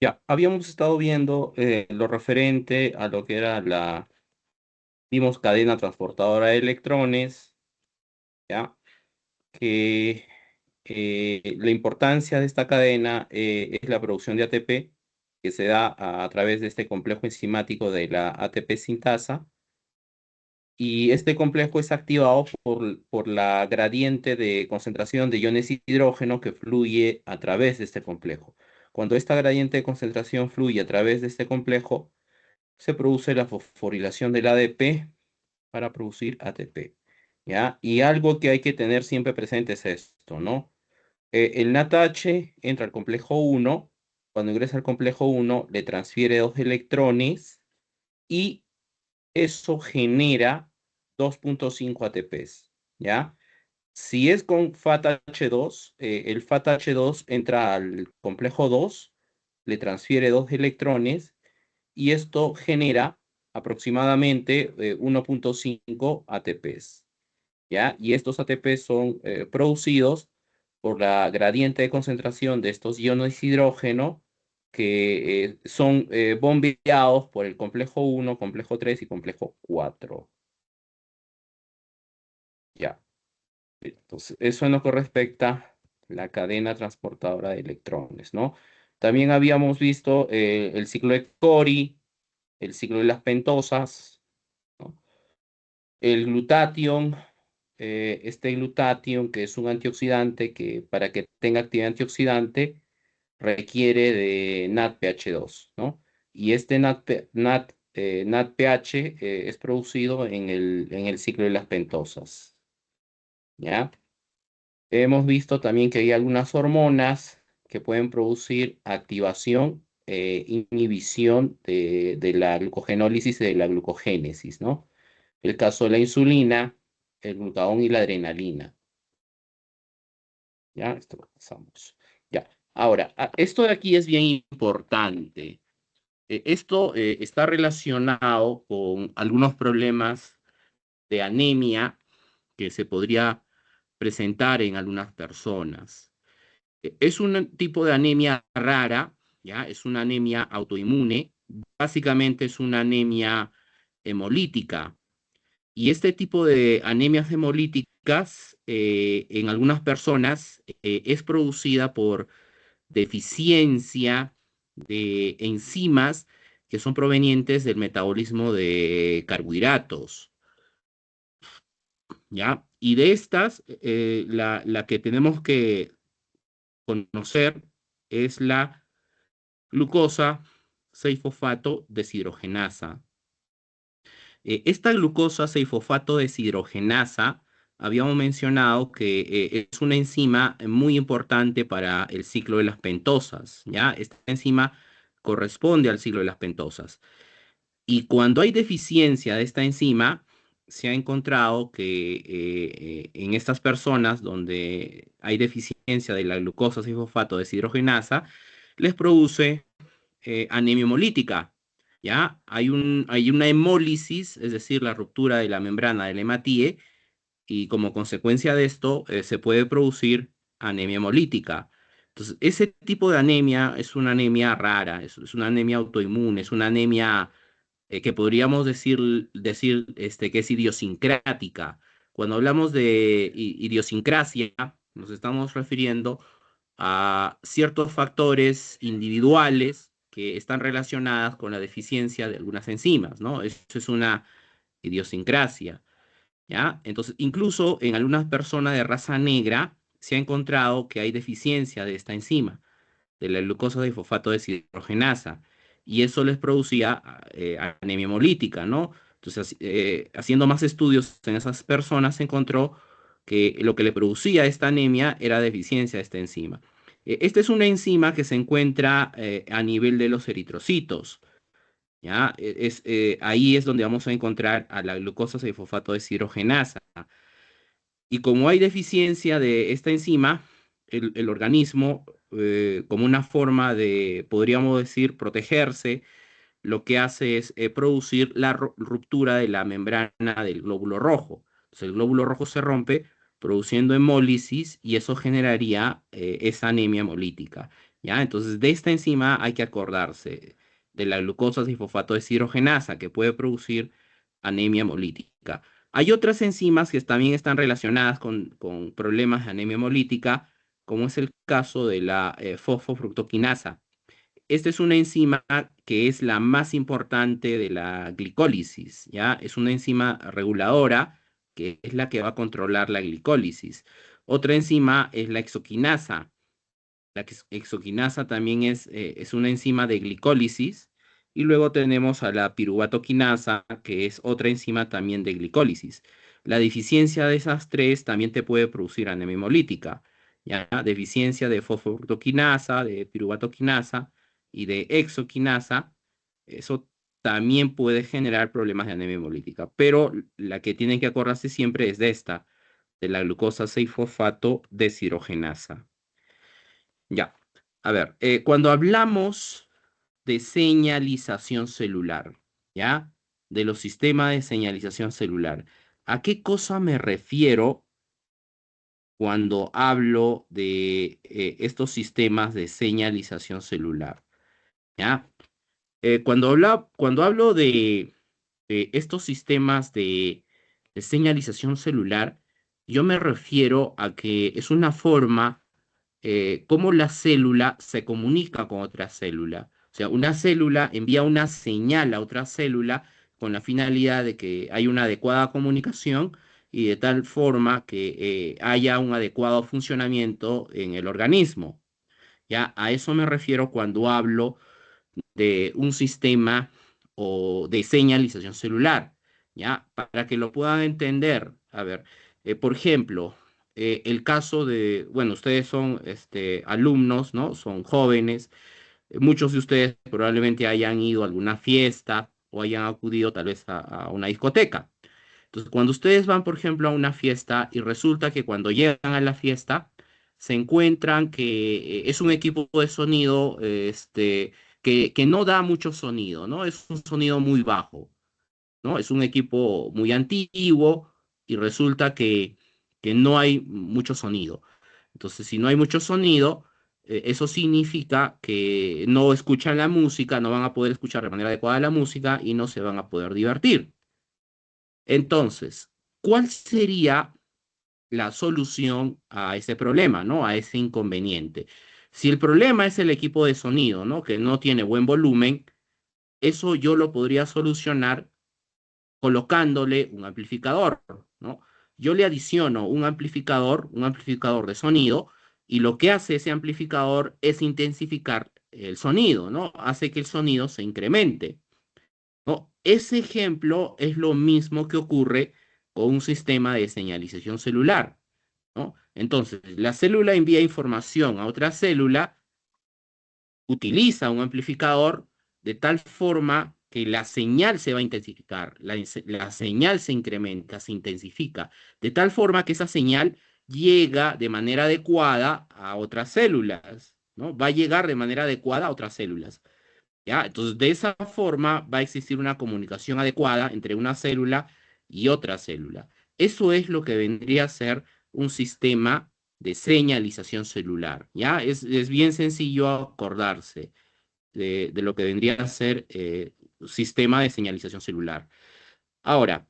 Ya, habíamos estado viendo lo referente a lo que era vimos cadena transportadora de electrones, ya, que la importancia de esta cadena es la producción de ATP, que se da a través de este complejo enzimático de la ATP sintasa, y este complejo es activado por la gradiente de concentración de iones hidrógeno que fluye a través de este complejo. Cuando esta gradiente de concentración fluye a través de este complejo, se produce la fosforilación del ADP para producir ATP, ¿ya? Y algo que hay que tener siempre presente es esto, ¿no? El NADH entra al complejo 1, cuando ingresa al complejo 1 le transfiere dos electrones y eso genera 2,5 ATPs, ¿ya? Si es con FATH2, el FATH2 entra al complejo 2, le transfiere dos electrones y esto genera aproximadamente 1,5 ATPs, ¿ya? Y estos ATPs son producidos por la gradiente de concentración de estos iones hidrógeno que son bombeados por el complejo 1, complejo 3 y complejo 4, ¿ya? Entonces, eso en lo que respecta a la cadena transportadora de electrones, ¿no? También habíamos visto el ciclo de Cori, el ciclo de las pentosas, ¿no? El glutatión, este glutatión que es un antioxidante que para que tenga actividad antioxidante requiere de NADPH2, ¿no? Y este NADPH es producido en el ciclo de las pentosas, ¿ya? Hemos visto también que hay algunas hormonas que pueden producir activación, inhibición de la glucogenólisis y de la glucogénesis, ¿no? El caso de la insulina, el glucagón y la adrenalina. ¿Ya? Esto lo pasamos. Ya. Ahora, esto de aquí es bien importante. Esto está relacionado con algunos problemas de anemia que se podría presentar en algunas personas. Es un tipo de anemia rara, ¿ya? Es una anemia autoinmune. Básicamente es una anemia hemolítica. Y este tipo de anemias hemolíticas en algunas personas es producida por deficiencia de enzimas que son provenientes del metabolismo de carbohidratos, ¿ya? Y de estas, la que tenemos que conocer es la glucosa 6-fosfato deshidrogenasa. Esta glucosa 6-fosfato deshidrogenasa, habíamos mencionado que es una enzima muy importante para el ciclo de las pentosas, ¿ya? Esta enzima corresponde al ciclo de las pentosas. Y cuando hay deficiencia de esta enzima, se ha encontrado que en estas personas donde hay deficiencia de la glucosa 6-fosfato deshidrogenasa, les produce anemia hemolítica, ¿ya? Hay una hemólisis, es decir, la ruptura de la membrana del hematíe, y como consecuencia de esto se puede producir anemia hemolítica. Entonces, ese tipo de anemia es una anemia rara, es una anemia autoinmune, es una anemia que podríamos decir que es idiosincrática. Cuando hablamos de idiosincrasia, nos estamos refiriendo a ciertos factores individuales que están relacionadas con la deficiencia de algunas enzimas, ¿no? Eso es una idiosincrasia, ¿ya? Entonces, incluso en algunas personas de raza negra se ha encontrado que hay deficiencia de esta enzima, de la glucosa de fosfato deshidrogenasa, y eso les producía anemia hemolítica, ¿no? Entonces, haciendo más estudios en esas personas, se encontró que lo que le producía esta anemia era deficiencia de esta enzima. Esta es una enzima que se encuentra a nivel de los eritrocitos, ¿ya? Ahí es donde vamos a encontrar a la glucosa 6-fosfato deshidrogenasa. Y como hay deficiencia de esta enzima, el organismo, como una forma de, podríamos decir, protegerse, lo que hace es producir la ruptura de la membrana del glóbulo rojo. Entonces, el glóbulo rojo se rompe produciendo hemólisis y eso generaría esa anemia hemolítica. ¿ya? Entonces, de esta enzima hay que acordarse de la glucosa 6-fosfato deshidrogenasa que puede producir anemia hemolítica. Hay otras enzimas que también están relacionadas con problemas de anemia hemolítica, como es el caso de la fosfofructoquinasa. Esta es una enzima que es la más importante de la glicólisis, ¿ya? Es una enzima reguladora que es la que va a controlar la glicólisis. Otra enzima es la exoquinasa. La exoquinasa también es una enzima de glicólisis. Y luego tenemos a la piruvatoquinasa, que es otra enzima también de glicólisis. La deficiencia de esas tres también te puede producir anemia hemolítica. ¿Ya? Deficiencia de fosforoquinasa, de piruvatoquinasa y de exoquinasa. Eso también puede generar problemas de anemia hemolítica. Pero la que tienen que acordarse siempre es de esta, de la glucosa 6-fosfato deshidrogenasa. Ya. A ver, cuando hablamos de señalización celular, ¿ya? De los sistemas de señalización celular, ¿a qué cosa me refiero cuando hablo de estos sistemas de señalización celular? ¿Ya? Cuando hablo de estos sistemas de señalización celular, yo me refiero a que es una forma cómo la célula se comunica con otra célula. O sea, una célula envía una señal a otra célula con la finalidad de que haya una adecuada comunicación y de tal forma que haya un adecuado funcionamiento en el organismo. Ya, a eso me refiero cuando hablo de un sistema o de señalización celular, ¿ya? Para que lo puedan entender. A ver, por ejemplo, el caso de, bueno, ustedes son alumnos, ¿no? Son jóvenes. Muchos de ustedes probablemente hayan ido a alguna fiesta o hayan acudido tal vez a una discoteca. Entonces, cuando ustedes van, por ejemplo, a una fiesta y resulta que cuando llegan a la fiesta se encuentran que es un equipo de sonido que no da mucho sonido, ¿no? Es un sonido muy bajo, ¿no? Es un equipo muy antiguo y resulta que no hay mucho sonido. Entonces, si no hay mucho sonido, eso significa que no escuchan la música, no van a poder escuchar de manera adecuada la música y no se van a poder divertir. Entonces, ¿cuál sería la solución a ese problema, ¿no? A ese inconveniente. Si el problema es el equipo de sonido, ¿no? Que no tiene buen volumen, eso yo lo podría solucionar colocándole un amplificador, ¿no? Yo le adiciono un amplificador de sonido, y lo que hace ese amplificador es intensificar el sonido, ¿no? Hace que el sonido se incremente, ¿no? Ese ejemplo es lo mismo que ocurre con un sistema de señalización celular, ¿no? Entonces, la célula envía información a otra célula, utiliza un amplificador de tal forma que la señal se va a intensificar, la señal se incrementa, se intensifica, de tal forma que esa señal llega de manera adecuada a otras células, ¿no? Va a llegar de manera adecuada a otras células. ¿Ya? Entonces, de esa forma va a existir una comunicación adecuada entre una célula y otra célula. Eso es lo que vendría a ser un sistema de señalización celular, ¿ya? Es bien sencillo acordarse de lo que vendría a ser un sistema de señalización celular. Ahora,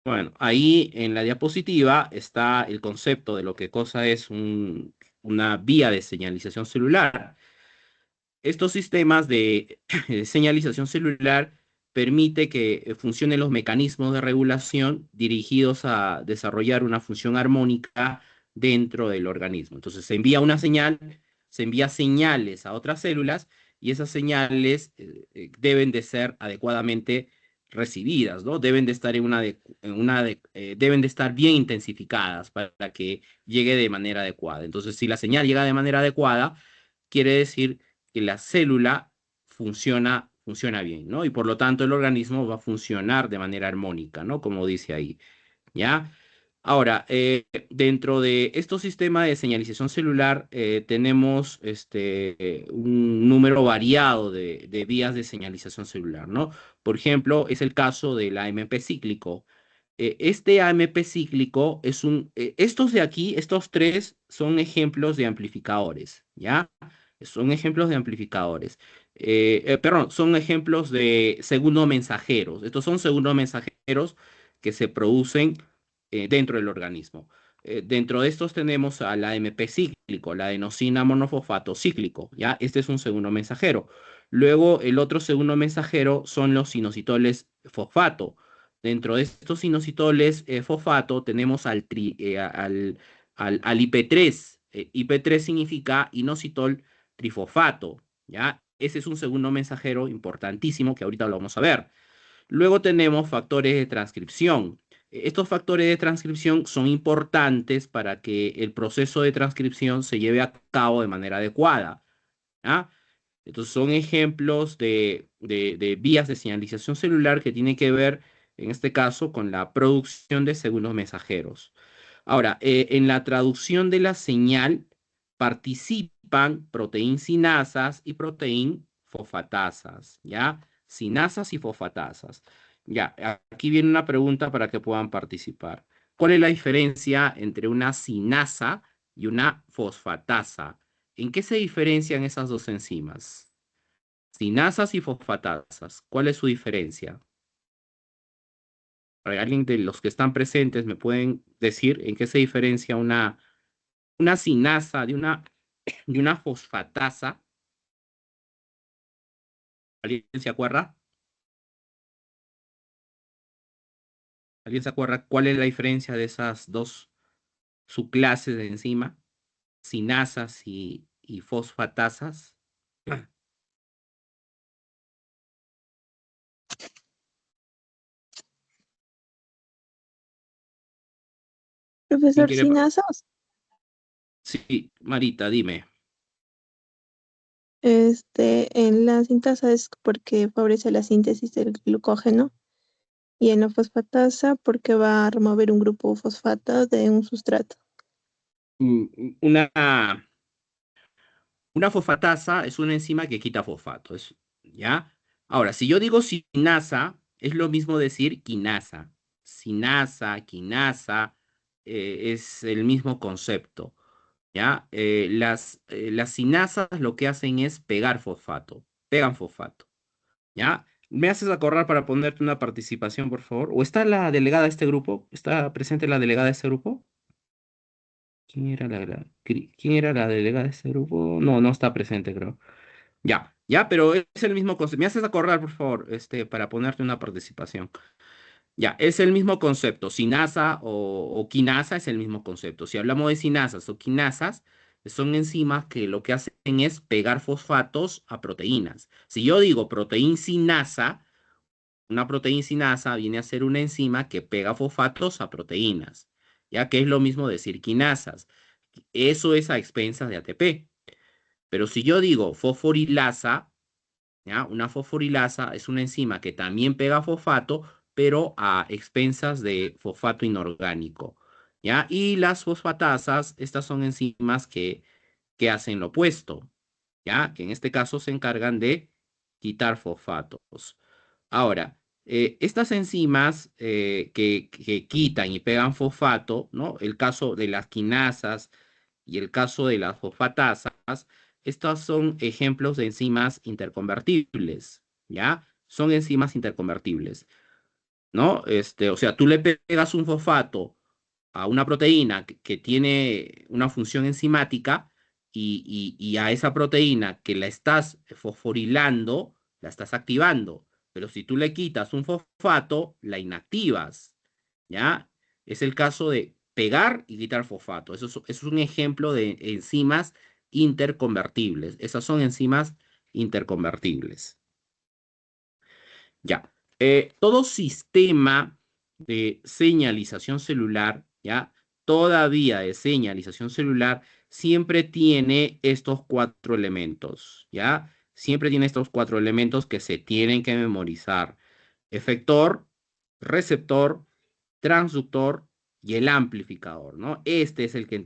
bueno, ahí en la diapositiva está el concepto de lo que cosa es una vía de señalización celular. Estos sistemas de señalización celular permite que funcionen los mecanismos de regulación dirigidos a desarrollar una función armónica dentro del organismo. Entonces se envía una señal, se envía señales a otras células y esas señales deben de ser adecuadamente recibidas, ¿no? Deben de estar deben de estar bien intensificadas para que llegue de manera adecuada. Entonces, si la señal llega de manera adecuada, quiere decir que la célula funciona bien, ¿no? Y por lo tanto el organismo va a funcionar de manera armónica, ¿no? Como dice ahí, ¿ya? Ahora, dentro de estos sistemas de señalización celular tenemos un número variado de vías de señalización celular, ¿no? Por ejemplo, es el caso del AMP cíclico. Este AMP cíclico es estos de aquí, estos tres son ejemplos de amplificadores, ¿ya? Son ejemplos de amplificadores. Perdón, son ejemplos de segundo mensajeros. Estos son segundos mensajeros que se producen dentro del organismo. Dentro de estos tenemos al AMP cíclico, la adenosina monofosfato cíclico, ¿ya? Este es un segundo mensajero. Luego, el otro segundo mensajero son los inositoles fosfato. Dentro de estos inositoles fosfato tenemos al IP3. IP3 significa inositol trifosfato, ¿ya? Ese es un segundo mensajero importantísimo que ahorita lo vamos a ver. Luego tenemos factores de transcripción. Estos factores de transcripción son importantes para que el proceso de transcripción se lleve a cabo de manera adecuada, ¿ya? Entonces son ejemplos de vías de señalización celular que tienen que ver, en este caso, con la producción de segundos mensajeros. Ahora, en la traducción de la señal participan proteín sinasas y proteín fosfatasas, ¿ya? Sinasas y fosfatasas. Ya, aquí viene una pregunta para que puedan participar. ¿Cuál es la diferencia entre una sinasa y una fosfatasa? ¿En qué se diferencian esas dos enzimas? Sinasas y fosfatasas. ¿Cuál es su diferencia? Para alguien de los que están presentes, ¿me pueden decir en qué se diferencia una sinasa de una fosfatasa? ¿Alguien se acuerda? ¿Alguien se acuerda cuál es la diferencia de esas dos subclases de enzima? Sinasas y fosfatasas. ¿Quién Profesor quiere? Sinazos, Sí, Marita, dime. en la sintasa es porque favorece la síntesis del glucógeno y en la fosfatasa porque va a remover un grupo fosfato de un sustrato. Una Una fosfatasa es una enzima que quita fosfato, ¿ya? Ahora, si yo digo sinasa, es lo mismo decir quinasa. Sinasa, quinasa, es el mismo concepto, ¿ya? Las sinasas lo que hacen es pegar fosfato, pegan fosfato, ¿ya? ¿Me haces acordar para ponerte una participación, por favor? ¿O está la delegada de este grupo? ¿Está presente la delegada de este grupo? ¿Quién era la delegada de este grupo? No, no está presente, creo. Ya, ya, pero es el mismo concepto. Me haces acordar, por favor, para ponerte una participación. Ya, es el mismo concepto. Sinasa o quinasa es el mismo concepto. Si hablamos de sinasas o quinasas, son enzimas que lo que hacen es pegar fosfatos a proteínas. Si yo digo proteína sinasa, una proteína sinasa viene a ser una enzima que pega fosfatos a proteínas, ya que es lo mismo decir quinasas. Eso es a expensas de ATP. Pero si yo digo fosforilasa, ¿ya? Una fosforilasa es una enzima que también pega fosfato, pero a expensas de fosfato inorgánico, ¿ya? Y las fosfatasas, estas son enzimas que hacen lo opuesto, ¿ya? Que en este caso se encargan de quitar fosfatos. Ahora, estas enzimas que quitan y pegan fosfato, ¿no? El caso de las quinasas y el caso de las fosfatasas, estos son ejemplos de enzimas interconvertibles, ¿ya? Son enzimas interconvertibles, ¿no? O sea, tú le pegas un fosfato a una proteína que tiene una función enzimática y a esa proteína que la estás fosforilando, la estás activando. Pero si tú le quitas un fosfato, la inactivas, ¿ya? Es el caso de pegar y quitar fosfato. Eso es un ejemplo de enzimas interconvertibles. Esas son enzimas interconvertibles. Ya. Todo sistema de señalización celular, ¿ya? Todavía de señalización celular, siempre tiene estos cuatro elementos, ¿ya? Siempre tiene estos cuatro elementos que se tienen que memorizar. Efector, receptor, transductor y el amplificador, ¿no? Este es el que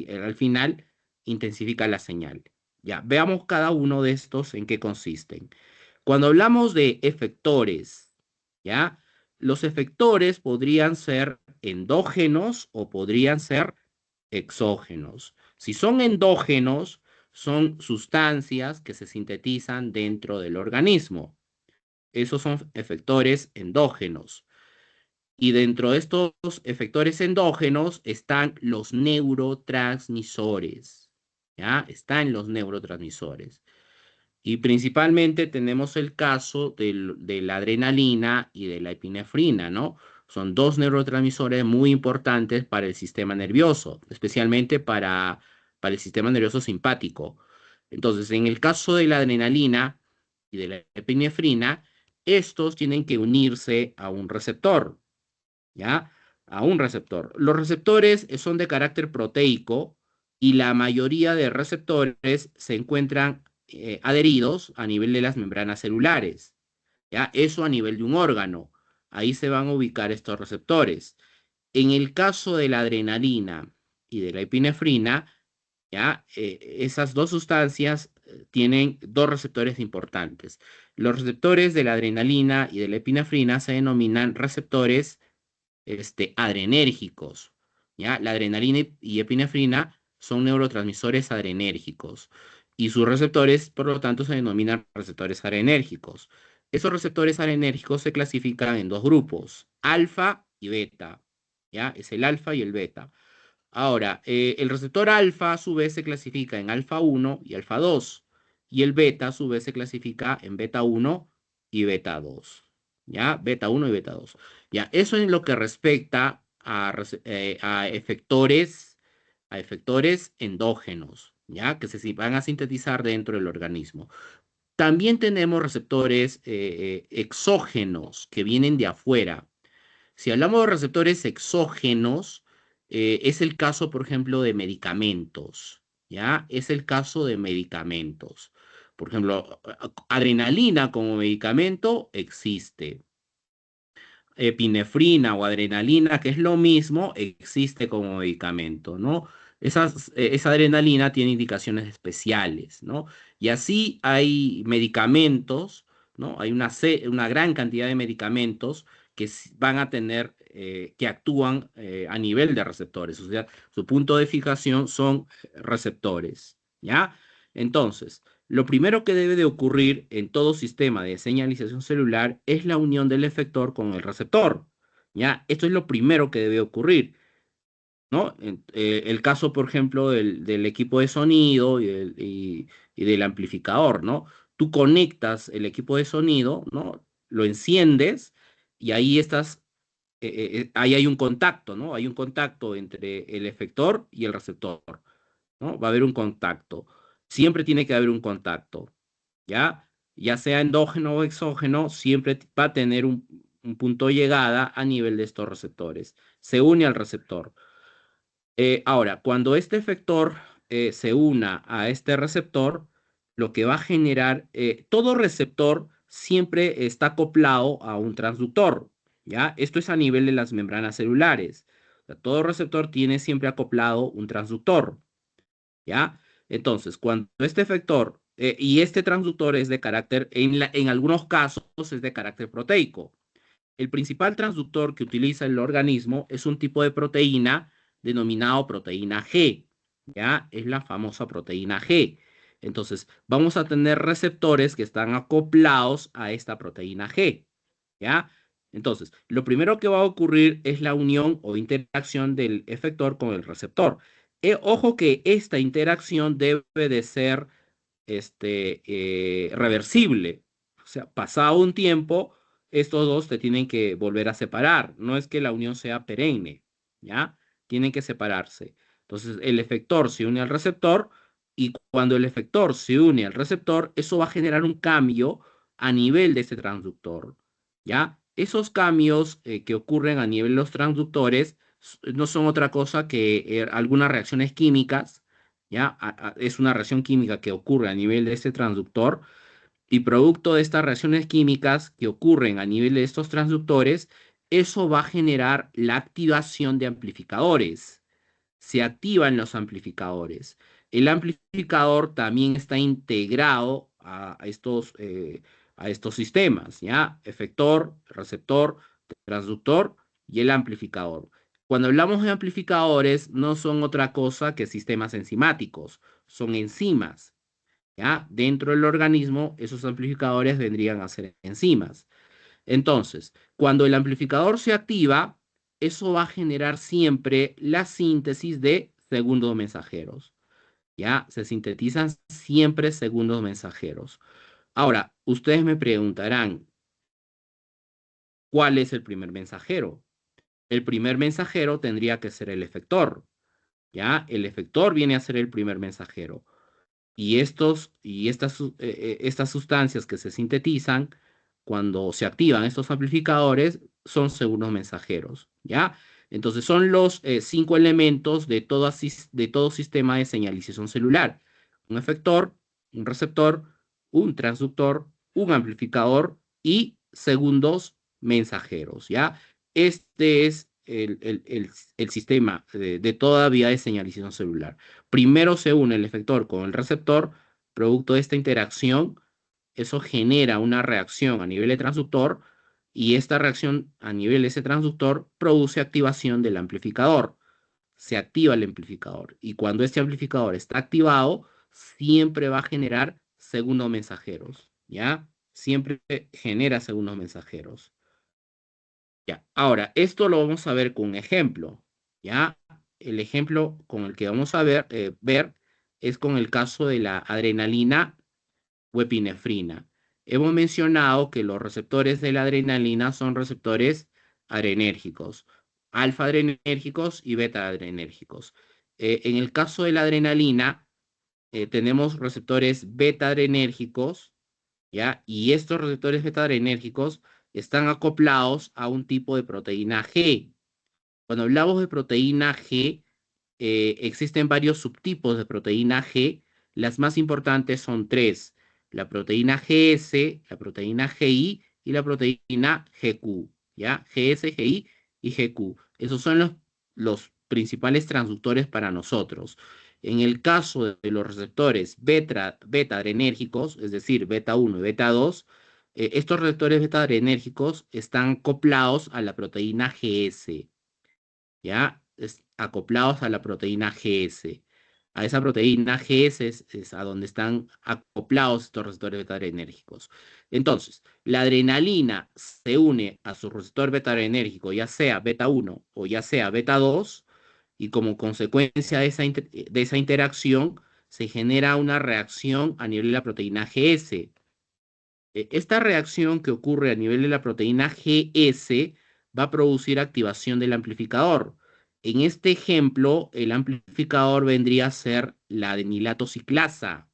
al final intensifica la señal. Ya, veamos cada uno de estos en qué consisten. Cuando hablamos de efectores, ¿ya? los efectores podrían ser endógenos o podrían ser exógenos. Si son endógenos, son sustancias que se sintetizan dentro del organismo. Esos son efectores endógenos. Y dentro de estos efectores endógenos están los neurotransmisores. ¿Ya? Están los neurotransmisores. Y principalmente tenemos el caso de la adrenalina y de la epinefrina, ¿no? Son dos neurotransmisores muy importantes para el sistema nervioso, especialmente para el sistema nervioso simpático. Entonces, en el caso de la adrenalina y de la epinefrina, estos tienen que unirse a un receptor, ¿ya? A un receptor. Los receptores son de carácter proteico y la mayoría de receptores se encuentran adheridos a nivel de las membranas celulares, ¿ya? Eso a nivel de un órgano. Ahí se van a ubicar estos receptores. En el caso de la adrenalina y de la epinefrina, ¿ya? Esas dos sustancias tienen dos receptores importantes. Los receptores de la adrenalina y de la epinefrina se denominan receptores adrenérgicos. ¿Ya? La adrenalina y epinefrina son neurotransmisores adrenérgicos y sus receptores, por lo tanto, se denominan receptores adrenérgicos. Esos receptores adrenérgicos se clasifican en dos grupos, alfa y beta. ¿Ya? Es el alfa y el beta. Ahora, el receptor alfa a su vez se clasifica en alfa 1 y alfa 2, y el beta a su vez se clasifica en beta 1 y beta 2. ¿Ya? Beta 1 y beta 2. Ya, eso en lo que respecta a efectores endógenos, ¿ya? Que se van a sintetizar dentro del organismo. También tenemos receptores exógenos que vienen de afuera. Si hablamos de receptores exógenos, es el caso, por ejemplo, de medicamentos, ¿ya? Es el caso de medicamentos. Por ejemplo, adrenalina como medicamento existe. Epinefrina o adrenalina, que es lo mismo, existe como medicamento, ¿no? Esa adrenalina tiene indicaciones especiales, ¿no? Y así hay medicamentos, ¿no? Hay una gran cantidad de medicamentos que van a tener, que actúan a nivel de receptores, o sea, su punto de fijación son receptores, ¿ya? Entonces, lo primero que debe de ocurrir en todo sistema de señalización celular es la unión del efector con el receptor. ¿Ya? Esto es lo primero que debe ocurrir, ¿no? El caso, por ejemplo, del equipo de sonido y del amplificador, ¿no? Tú conectas el equipo de sonido, ¿no? Lo enciendes y ahí ahí hay un contacto, ¿no? Hay un contacto entre el efector y el receptor, ¿no? Va a haber un contacto. Siempre tiene que haber un contacto. ¿Ya? Ya sea endógeno o exógeno, siempre va a tener un punto de llegada a nivel de estos receptores. Se une al receptor. Ahora, cuando este efector se una a este receptor, lo que va a generar, todo receptor siempre está acoplado a un transductor, ¿ya? Esto es a nivel de las membranas celulares. O sea, todo receptor tiene siempre acoplado un transductor. ¿Ya? Entonces, cuando este efector y este transductor es de carácter, en algunos casos es de carácter proteico. El principal transductor que utiliza el organismo es un tipo de proteína denominado proteína G, ¿ya? Es la famosa proteína G. Entonces, vamos a tener receptores que están acoplados a esta proteína G, ¿ya? Entonces, lo primero que va a ocurrir es la unión o interacción del efector con el receptor. Ojo que esta interacción debe de ser reversible. O sea, pasado un tiempo, estos dos te tienen que volver a separar. No es que la unión sea perenne, ¿ya? Tienen que separarse. Entonces, el efector se une al receptor y cuando el efector se une al receptor, eso va a generar un cambio a nivel de ese transductor, ¿ya? Esos cambios que ocurren a nivel de los transductores no son otra cosa que algunas reacciones químicas, ¿ya? Es una reacción química que ocurre a nivel de este transductor y producto de estas reacciones químicas que ocurren a nivel de estos transductores, eso va a generar la activación de amplificadores. Se activan los amplificadores. El amplificador también está integrado a estos sistemas, ¿ya? Efector, receptor, transductor y el amplificador. Cuando hablamos de amplificadores, no son otra cosa que sistemas enzimáticos, son enzimas, ¿ya? Dentro del organismo, esos amplificadores vendrían a ser enzimas. Entonces, cuando el amplificador se activa, eso va a generar siempre la síntesis de segundos mensajeros, ¿ya? Se sintetizan siempre segundos mensajeros. Ahora, ustedes me preguntarán, ¿cuál es el primer mensajero? El primer mensajero tendría que ser el efector, ¿ya? El efector viene a ser el primer mensajero. Estas sustancias que se sintetizan cuando se activan estos amplificadores son segundos mensajeros, ¿ya? Entonces son los 5 elementos de todo sistema de señalización celular. Un efector, un receptor, un transductor, un amplificador y segundos mensajeros, ¿ya? Este es el sistema de toda vía de señalización celular. Primero se une el efector con el receptor, producto de esta interacción, eso genera una reacción a nivel de transductor y esta reacción a nivel de ese transductor produce activación del amplificador. Se activa el amplificador y cuando este amplificador está activado, siempre va a generar segundos mensajeros, ¿ya? Siempre genera segundos mensajeros. Ya, ahora, esto lo vamos a ver con un ejemplo, ¿ya? El ejemplo con el que vamos a ver es con el caso de la adrenalina o epinefrina. Hemos mencionado que los receptores de la adrenalina son receptores adrenérgicos, alfa adrenérgicos y beta adrenérgicos. En el caso de la adrenalina, tenemos receptores beta adrenérgicos, ¿ya? Y estos receptores beta-adrenérgicos están acoplados a un tipo de proteína G. Cuando hablamos de proteína G, existen varios subtipos de proteína G. Las más importantes son tres: la proteína GS, la proteína GI y la proteína GQ, ¿ya? GS, GI y GQ. Esos son los principales transductores para nosotros. En el caso de los receptores beta-adrenérgicos, es decir, beta 1 y beta 2, estos receptores beta-adrenérgicos están acoplados a la proteína GS, ¿ya? Acoplados a la proteína GS. A esa proteína GS es a donde están acoplados estos receptores beta-adrenérgicos. Entonces, la adrenalina se une a su receptor beta-adrenérgico, ya sea beta 1 o ya sea beta 2, y como consecuencia de esa interacción se genera una reacción a nivel de la proteína GS. Esta reacción que ocurre a nivel de la proteína GS va a producir activación del amplificador. En este ejemplo, el amplificador vendría a ser la adenilato ciclasa,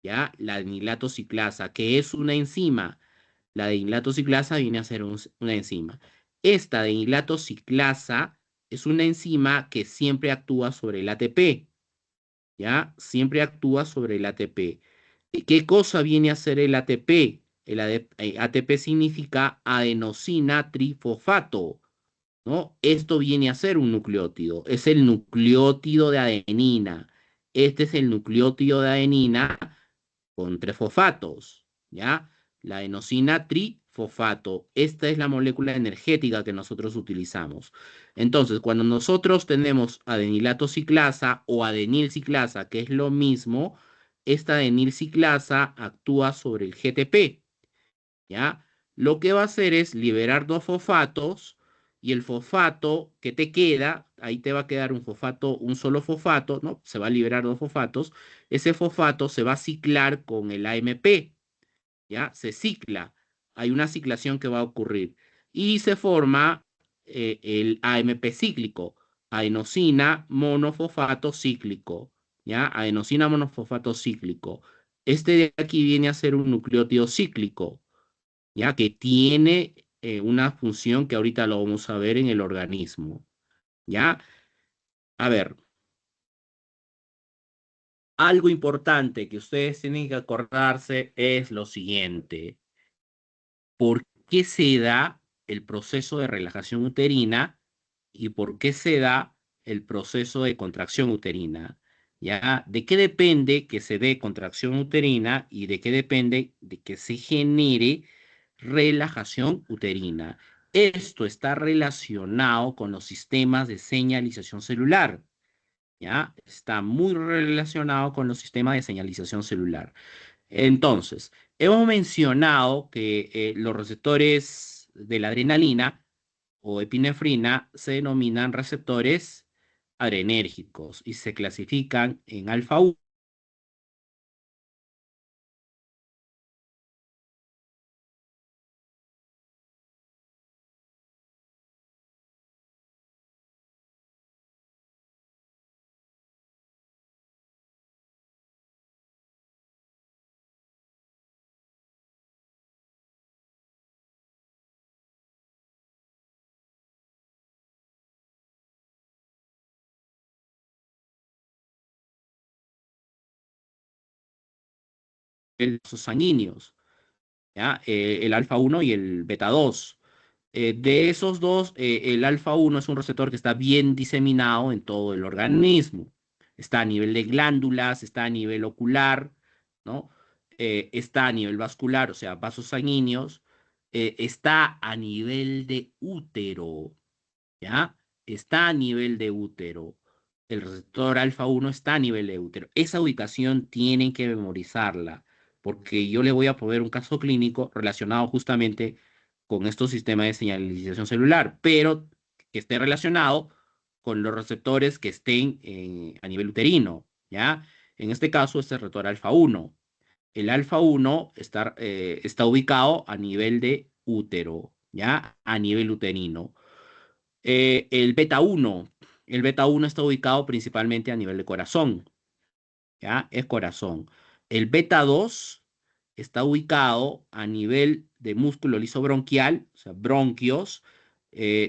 ¿ya? La adenilato ciclasa, que es una enzima. La adenilato ciclasa viene a ser una enzima. Esta adenilato ciclasa es una enzima que siempre actúa sobre el ATP, ¿ya? Siempre actúa sobre el ATP. ¿Y qué cosa viene a ser el ATP? ATP significa adenosina trifosfato, ¿no? Esto viene a ser un nucleótido. Es el nucleótido de adenina. Este es el nucleótido de adenina con tres fosfatos, ¿ya? La adenosina trifosfato. Esta es la molécula energética que nosotros utilizamos. Entonces, cuando nosotros tenemos adenilato ciclasa o adenil ciclasa, que es lo mismo, esta adenil ciclasa actúa sobre el GTP, ¿ya? Lo que va a hacer es liberar dos fosfatos y el fosfato que te queda, ahí te va a quedar un fosfato, un solo fosfato, ¿no? Se va a liberar dos fosfatos. Ese fosfato se va a ciclar con el AMP, ¿ya? Se cicla. Hay una ciclación que va a ocurrir y se forma el AMP cíclico, adenosina monofosfato cíclico, ¿ya? Adenosina monofosfato cíclico. Este de aquí viene a ser un nucleótido cíclico, ya que tiene una función que ahorita lo vamos a ver en el organismo, ¿ya? A ver, algo importante que ustedes tienen que acordarse es lo siguiente: ¿por qué se da el proceso de relajación uterina y por qué se da el proceso de contracción uterina? ¿Ya? ¿De qué depende que se dé contracción uterina y de qué depende de que se genere relajación uterina? Esto está relacionado con los sistemas de señalización celular, ¿ya? Está muy relacionado con los sistemas de señalización celular. Entonces, hemos mencionado que los receptores de la adrenalina o epinefrina se denominan receptores adrenérgicos y se clasifican en alfa 1. Los sanguíneos, ¿ya? El alfa 1 y el beta 2. De esos dos, el alfa 1 es un receptor que está bien diseminado en todo el organismo. Está a nivel de glándulas, está a nivel ocular, ¿no? Está a nivel vascular, o sea, vasos sanguíneos, está a nivel de útero, ¿ya? Está a nivel de útero. El receptor alfa 1 está a nivel de útero. Esa ubicación tienen que memorizarla, porque yo le voy a poner un caso clínico relacionado justamente con estos sistemas de señalización celular, pero que esté relacionado con los receptores que estén a nivel uterino, ¿ya? En este caso es el receptor alfa 1. El alfa 1 está ubicado a nivel de útero, ¿ya? A nivel uterino. El beta 1. El beta 1 está ubicado principalmente a nivel de corazón, ¿ya? Es corazón. El beta 2 está ubicado a nivel de músculo liso bronquial, o sea, bronquios.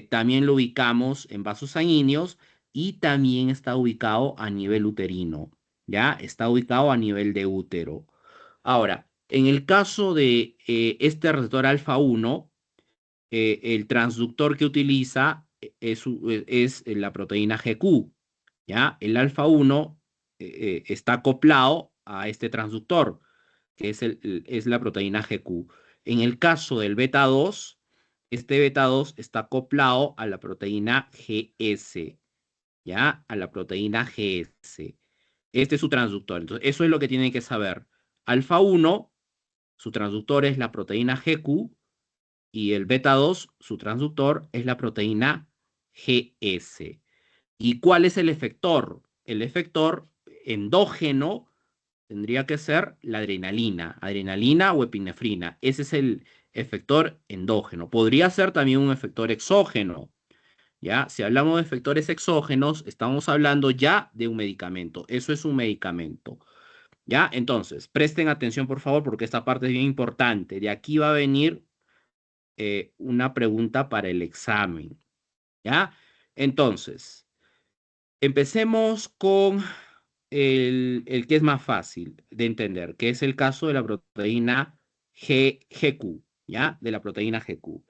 También lo ubicamos en vasos sanguíneos y también está ubicado a nivel uterino, ¿ya? Está ubicado a nivel de útero. Ahora, en el caso de este receptor alfa 1, el transductor que utiliza es la proteína GQ, ¿ya? El alfa 1 está acoplado a este transductor, que es la proteína GQ. En el caso del beta 2, este beta 2 está acoplado a la proteína GS, ¿ya? A la proteína GS. Este es su transductor. Entonces, eso es lo que tienen que saber. Alfa 1, su transductor es la proteína GQ y el beta 2, su transductor, es la proteína GS. ¿Y cuál es el efector? El efector endógeno tendría que ser la adrenalina o epinefrina. Ese es el efector endógeno. Podría ser también un efector exógeno, ¿ya? Si hablamos de efectores exógenos, estamos hablando ya de un medicamento. Eso es un medicamento, ¿ya? Entonces, presten atención, por favor, porque esta parte es bien importante. De aquí va a venir una pregunta para el examen, ¿ya? Entonces, empecemos con el que es más fácil de entender, que es el caso de la proteína GQ, ¿ya? De la proteína GQ.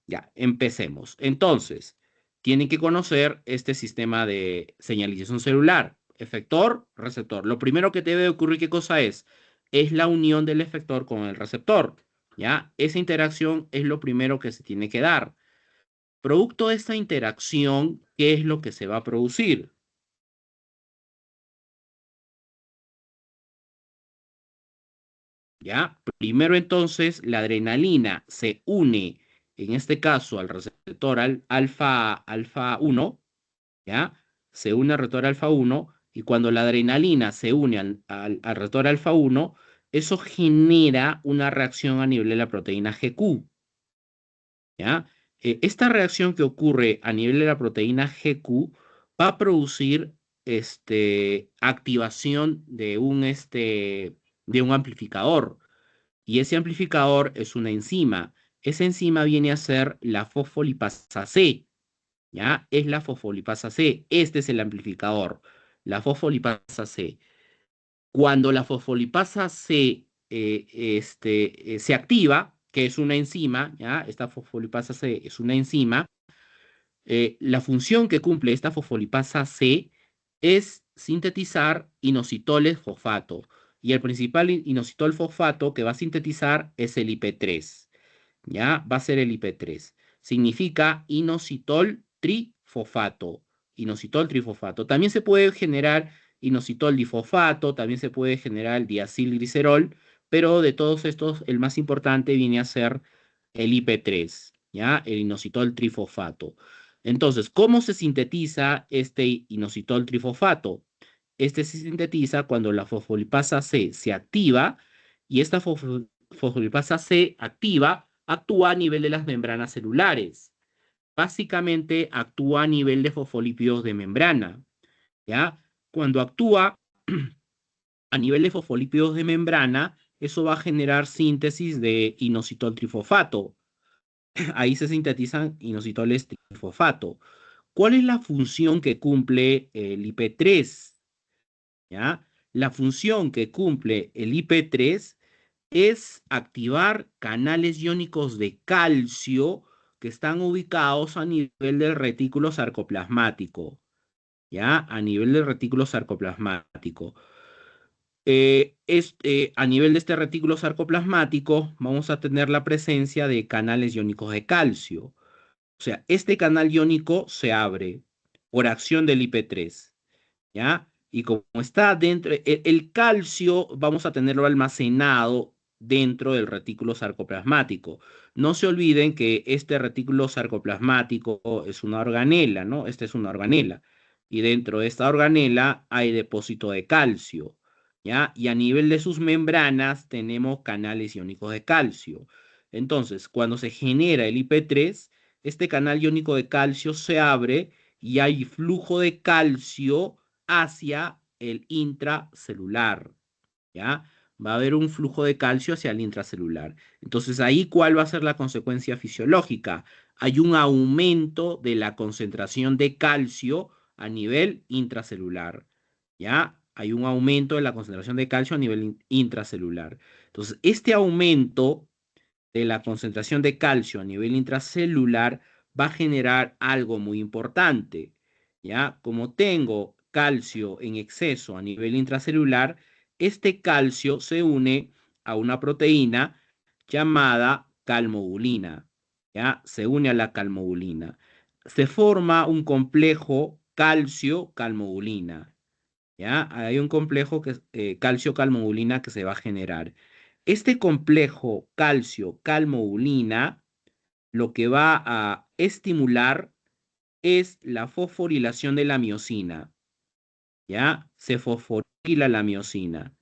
Ya, empecemos. Entonces, tienen que conocer este sistema de señalización celular, efector, receptor. Lo primero que debe ocurrir, ¿qué cosa es? Es la unión del efector con el receptor, ¿ya? Esa interacción es lo primero que se tiene que dar. Producto de esta interacción, ¿qué es lo que se va a producir? ¿Ya? Primero entonces, la adrenalina se une, en este caso, al receptor alfa 1, ¿ya? Se une al receptor alfa 1 y cuando la adrenalina se une al receptor alfa 1, eso genera una reacción a nivel de la proteína GQ, ¿ya? Esta reacción que ocurre a nivel de la proteína GQ va a producir activación de un amplificador y ese amplificador es una enzima. Esa enzima viene a ser la fosfolipasa C, ¿ya? Es la fosfolipasa C. Este es el amplificador, la fosfolipasa C. Cuando la fosfolipasa C se activa, que es una enzima, ¿ya? Esta fosfolipasa C es una enzima. La función que cumple esta fosfolipasa C es sintetizar inositoles fosfato. Y el principal inositol fosfato que va a sintetizar es el IP3. ¿Ya? Va a ser el IP3. significa inositol trifosfato. Inositol trifosfato. También se puede generar inositol difosfato, también se puede generar el diacilglicerol, pero de todos estos, el más importante viene a ser el IP3, ¿ya? El inositol trifosfato. Entonces, ¿cómo se sintetiza este inositol trifosfato? Este se sintetiza cuando la fosfolipasa C se activa y esta fosfolipasa C activa actúa a nivel de las membranas celulares. Básicamente actúa a nivel de fosfolípidos de membrana, ¿ya? Cuando actúa a nivel de fosfolípidos de membrana, eso va a generar síntesis de inositol trifosfato. Ahí se sintetizan inositoles trifosfato. ¿Cuál es la función que cumple el IP3? ¿Ya? La función que cumple el IP3 es activar canales iónicos de calcio que están ubicados a nivel del retículo sarcoplasmático, ¿ya? A nivel del retículo sarcoplasmático. A nivel de este retículo sarcoplasmático vamos a tener la presencia de canales iónicos de calcio. O sea, este canal iónico se abre por acción del IP3. ¿Ya? Y como está dentro, el calcio vamos a tenerlo almacenado dentro del retículo sarcoplasmático. No se olviden que este retículo sarcoplasmático es una organela, ¿no? Esta es una organela. Y dentro de esta organela hay depósito de calcio, ¿ya? Y a nivel de sus membranas tenemos canales iónicos de calcio. Entonces, cuando se genera el IP3, este canal iónico de calcio se abre y hay flujo de calcio hacia el intracelular, ¿ya? Va a haber un flujo de calcio hacia el intracelular. Entonces, ahí, ¿cuál va a ser la consecuencia fisiológica? Hay un aumento de la concentración de calcio a nivel intracelular, ¿ya? Hay un aumento de la concentración de calcio a nivel intracelular. Entonces, este aumento de la concentración de calcio a nivel intracelular va a generar algo muy importante, ¿ya? Como tengo calcio en exceso a nivel intracelular, este calcio se une a una proteína llamada calmodulina, ¿ya? Se une a la calmodulina. Se forma un complejo calcio-calmodulina, ¿ya? Hay un complejo que calcio-calmodulina que se va a generar. Este complejo calcio-calmodulina lo que va a estimular es la fosforilación de la miosina, ¿ya? Se fosforila la miosina.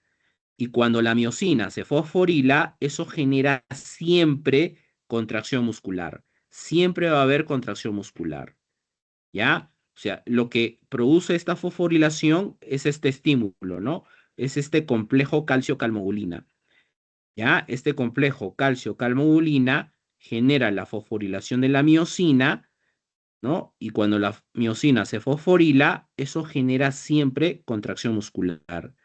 Y cuando la miosina se fosforila, eso genera siempre contracción muscular. Siempre va a haber contracción muscular, ¿ya? O sea, lo que produce esta fosforilación es este estímulo, ¿no? Es este complejo calcio-calmodulina, ¿ya? Este complejo calcio-calmodulina genera la fosforilación de la miosina, ¿no? Y cuando la miosina se fosforila, eso genera siempre contracción muscular.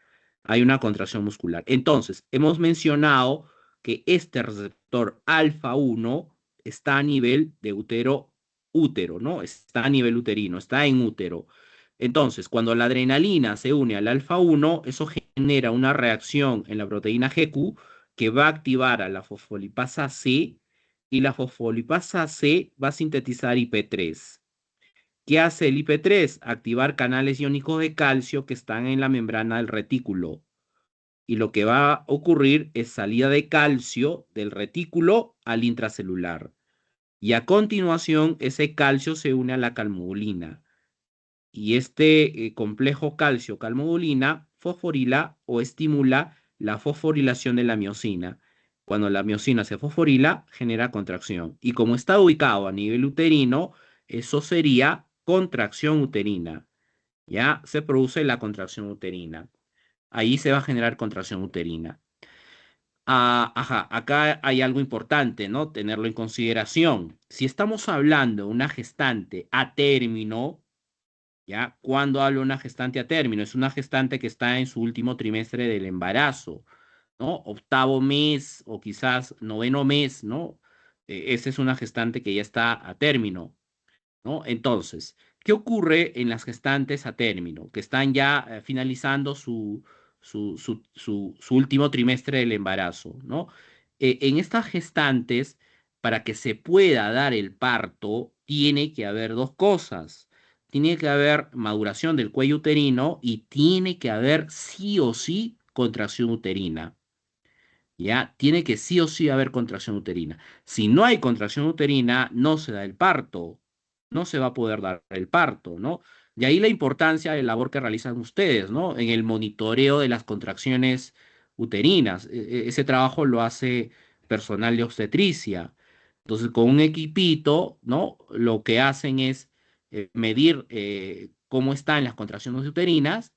Hay una contracción muscular. Entonces, hemos mencionado que este receptor alfa 1 está a nivel de útero, ¿no? Está a nivel uterino, está en útero. Entonces, cuando la adrenalina se une al alfa 1, eso genera una reacción en la proteína GQ que va a activar a la fosfolipasa C y la fosfolipasa C va a sintetizar IP3. ¿Qué hace el IP3? Activar canales iónicos de calcio que están en la membrana del retículo. Y lo que va a ocurrir es salida de calcio del retículo al intracelular. Y a continuación, ese calcio se une a la calmodulina. Y este complejo calcio-calmodulina fosforila o estimula la fosforilación de la miosina. Cuando la miosina se fosforila, genera contracción. Y como está ubicado a nivel uterino, eso sería contracción uterina. Ya se produce la contracción uterina. Ahí se va a generar contracción uterina. Ajá, acá hay algo importante, ¿no? Tenerlo en consideración. Si estamos hablando de una gestante a término, ¿ya? ¿Cuándo hablo de una gestante a término? Es una gestante que está en su último trimestre del embarazo, ¿no? Octavo mes o quizás noveno mes, ¿no? Esa es una gestante que ya está a término, ¿no? Entonces, ¿qué ocurre en las gestantes a término, que están ya finalizando su último trimestre del embarazo, ¿no? En estas gestantes para que se pueda dar el parto, tiene que haber dos cosas. Tiene que haber maduración del cuello uterino y tiene que haber sí o sí contracción uterina. ¿Ya? Tiene que sí o sí haber contracción uterina. Si no hay contracción uterina, no se da el parto, no se va a poder dar el parto, ¿no? De ahí la importancia de la labor que realizan ustedes, ¿no? En el monitoreo de las contracciones uterinas. Ese trabajo lo hace personal de obstetricia. Entonces, con un equipito, ¿no? Lo que hacen es medir cómo están las contracciones uterinas,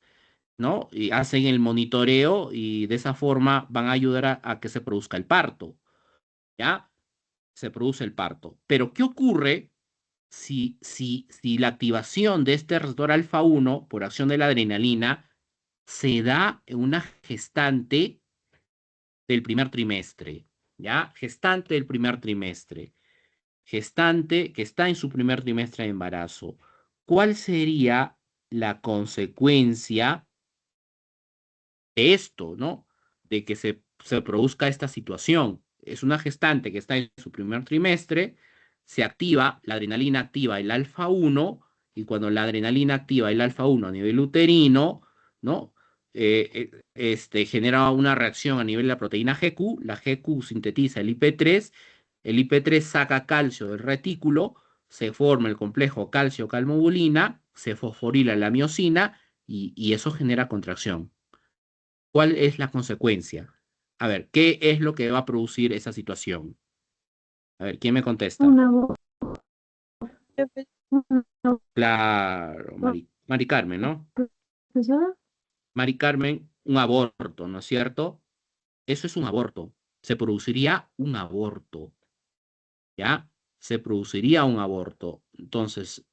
¿no? Y hacen el monitoreo y de esa forma van a ayudar a que se produzca el parto, ¿ya? Se produce el parto. Pero, ¿qué ocurre si la activación de este receptor alfa 1 por acción de la adrenalina se da en una gestante del primer trimestre? ¿Ya? Gestante del primer trimestre. Gestante que está en su primer trimestre de embarazo. ¿Cuál sería la consecuencia de esto, ¿no? De que se produzca esta situación? Es una gestante que está en su primer trimestre, se activa, la adrenalina activa el alfa 1 y cuando la adrenalina activa el alfa 1 a nivel uterino, ¿no? Genera una reacción a nivel de la proteína GQ, la GQ sintetiza el IP3 saca calcio del retículo, se forma el complejo calcio-calmodulina, se fosforila la miosina y eso genera contracción. ¿Cuál es la consecuencia? A ver, ¿qué es lo que va a producir esa situación? A ver, ¿quién me contesta? Una voz. Una Claro, Mari Carmen, ¿no? profesora. Mari Carmen, un aborto, ¿no es cierto? Eso es un aborto. Se produciría un aborto, ¿ya? Se produciría un aborto. Entonces,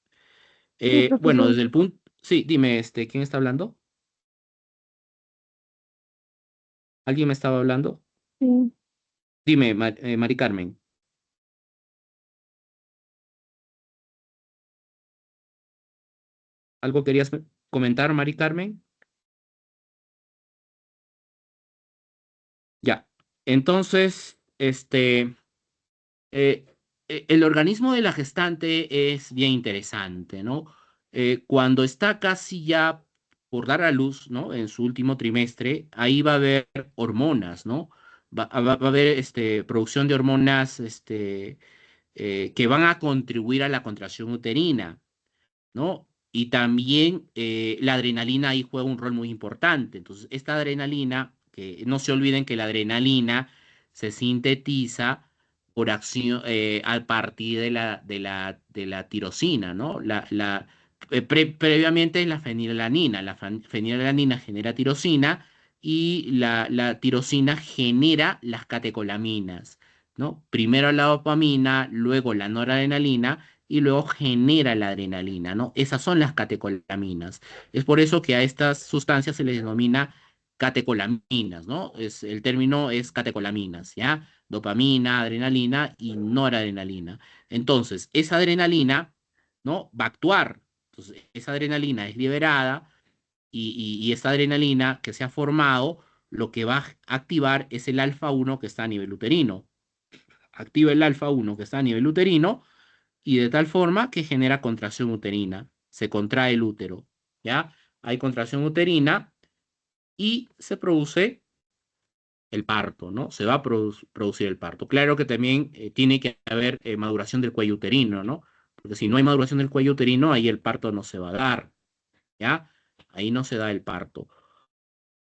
Sí, bueno, profesor. desde el punto... Sí, dime, ¿quién está hablando? ¿Alguien me estaba hablando? Sí. Dime, Mari Carmen, ¿algo querías comentar, Mari Carmen? Ya. Entonces, eh, el organismo de la gestante es bien interesante, ¿no? Cuando está casi ya por dar a luz, ¿no? En su último trimestre, ahí va a haber hormonas, ¿no? Va a haber producción de hormonas que van a contribuir a la contracción uterina, ¿no? Y también la adrenalina ahí juega un rol muy importante. Entonces, esta adrenalina, que no se olviden que la adrenalina se sintetiza por acción a partir de la tirosina, ¿no? Previamente es la fenilalanina. La fenilalanina genera tirosina y la tirosina genera las catecolaminas, ¿no? Primero la dopamina, luego la noradrenalina y luego genera la adrenalina, ¿no? Esas son las catecolaminas. Es por eso que a estas sustancias se les denomina catecolaminas, ¿no? El término es catecolaminas, ¿ya? Dopamina, adrenalina y noradrenalina. Entonces, esa adrenalina, ¿no? Va a actuar. Entonces, esa adrenalina es liberada y esa adrenalina que se ha formado, lo que va a activar es el alfa 1 que está a nivel uterino. Activa el alfa 1 que está a nivel uterino y de tal forma que genera contracción uterina. Se contrae el útero, ¿ya? Hay contracción uterina y se produce el parto, ¿no? Se va a producir el parto. Claro que también tiene que haber maduración del cuello uterino, ¿no? Porque si no hay maduración del cuello uterino, ahí el parto no se va a dar, ¿ya? Ahí no se da el parto.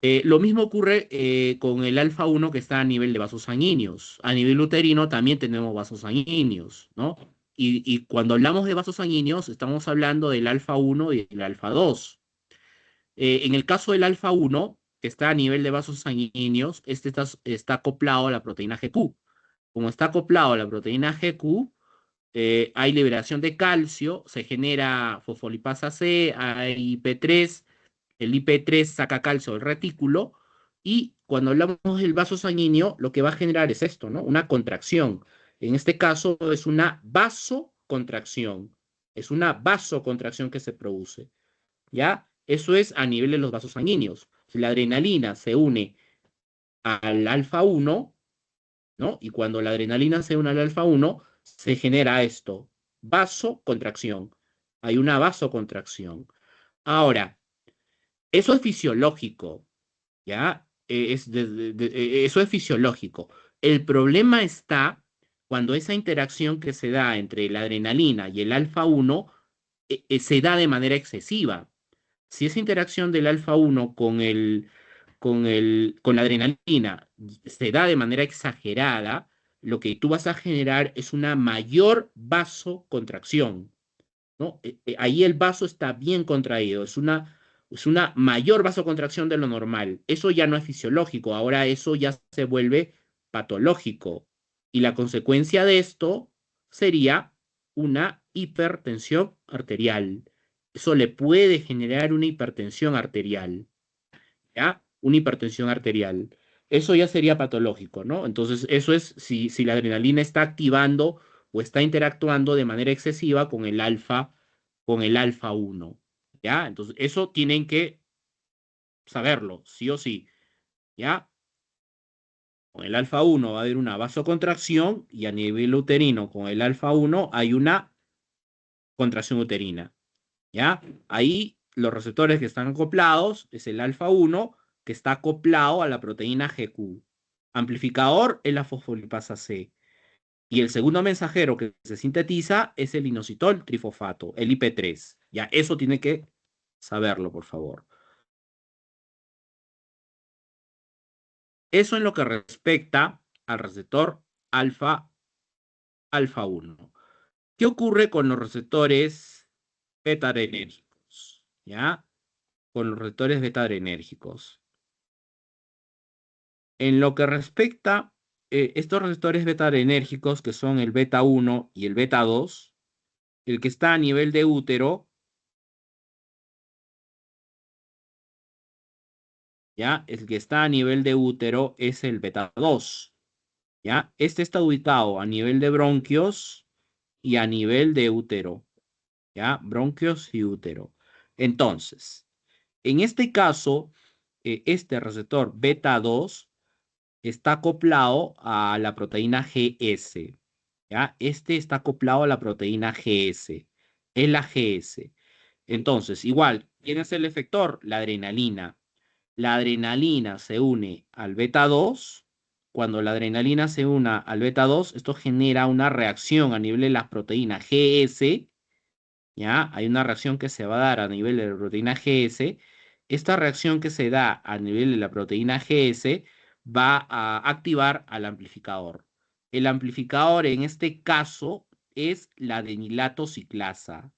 Lo mismo ocurre con el alfa 1 que está a nivel de vasos sanguíneos. A nivel uterino también tenemos vasos sanguíneos, ¿no? Y cuando hablamos de vasos sanguíneos, estamos hablando del alfa 1 y del alfa 2. En el caso del alfa 1, que está a nivel de vasos sanguíneos, está acoplado a la proteína GQ. Como está acoplado a la proteína GQ, hay liberación de calcio, se genera fosfolipasa C, hay IP3, el IP3 saca calcio del retículo y cuando hablamos del vaso sanguíneo, lo que va a generar es esto, ¿no? Una contracción. En este caso es una vasocontracción. Es una vasocontracción que se produce, ¿ya? Eso es a nivel de los vasos sanguíneos. Si la adrenalina se une al alfa 1, ¿no? Y cuando la adrenalina se une al alfa 1, se genera esto, vasocontracción. Hay una vasocontracción. Ahora, eso es fisiológico, ¿ya? Eso es fisiológico. El problema está cuando esa interacción que se da entre la adrenalina y el alfa 1 se da de manera excesiva. Si esa interacción del alfa 1 con la adrenalina se da de manera exagerada, lo que tú vas a generar es una mayor vasocontracción, ¿no? Ahí el vaso está bien contraído, es una mayor vasocontracción de lo normal. Eso ya no es fisiológico, ahora eso ya se vuelve patológico. Y la consecuencia de esto sería una hipertensión arterial. Eso le puede generar una hipertensión arterial, ¿ya? Una hipertensión arterial. Eso ya sería patológico, ¿no? Entonces, eso es si la adrenalina está activando o está interactuando de manera excesiva con el alfa 1, ¿ya? Entonces, eso tienen que saberlo, sí o sí, ¿ya? Con el alfa 1 va a haber una vasocontracción y a nivel uterino con el alfa 1 hay una contracción uterina, ¿ya? Ahí los receptores que están acoplados es el alfa 1 que está acoplado a la proteína GQ. Amplificador es la fosfolipasa C. Y el segundo mensajero que se sintetiza es el inositol trifosfato, el IP3. Ya, eso tiene que saberlo, por favor. Eso en lo que respecta al receptor alfa, alfa 1. ¿Qué ocurre con los receptores beta-adrenérgicos? ¿Ya? Con los receptores beta-adrenérgicos. En lo que respecta estos receptores beta-adrenérgicos, que son el beta 1 y el beta 2, el que está a nivel de útero, ¿ya? El que está a nivel de útero es el beta 2, ¿ya? Este está ubicado a nivel de bronquios y a nivel de útero, ¿ya? Bronquios y útero. Entonces, en este caso, este receptor beta 2 está acoplado a la proteína GS, ¿ya? Este está acoplado a la proteína GS, es la GS. Entonces, igual, ¿quién es el efector? La adrenalina. La adrenalina se une al beta 2. Cuando la adrenalina se une al beta 2, esto genera una reacción a nivel de las proteínas GS, ¿ya? Hay una reacción que se va a dar a nivel de la proteína GS. Esta reacción que se da a nivel de la proteína GS va a activar al amplificador. El amplificador en este caso es la adenilato-ciclasa,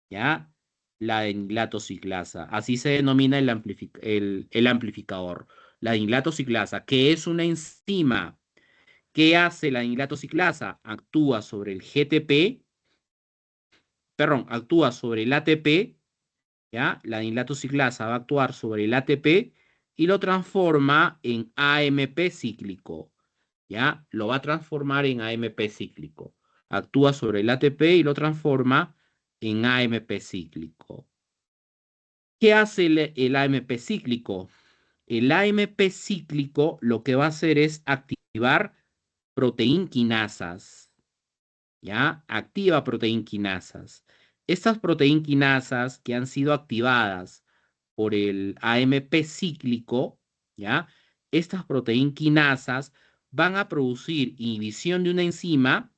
¿ya? La adenilato-ciclasa. Así se denomina el amplificador. La adenilato-ciclasa, que es una enzima. ¿Qué hace la adenilato-ciclasa? Actúa sobre el GTP, perdón, actúa sobre el ATP, ¿ya? La adenilato-ciclasa va a actuar sobre el ATP y lo transforma en AMP cíclico, ¿ya? Lo va a transformar en AMP cíclico. Actúa sobre el ATP y lo transforma en AMP cíclico. ¿Qué hace el AMP cíclico? El AMP cíclico lo que va a hacer es activar proteinquinasas, ¿ya? Activa proteinquinasas. Estas proteinquinasas que han sido activadas por el AMP cíclico, ¿ya? Estas proteinquinasas van a producir inhibición de una enzima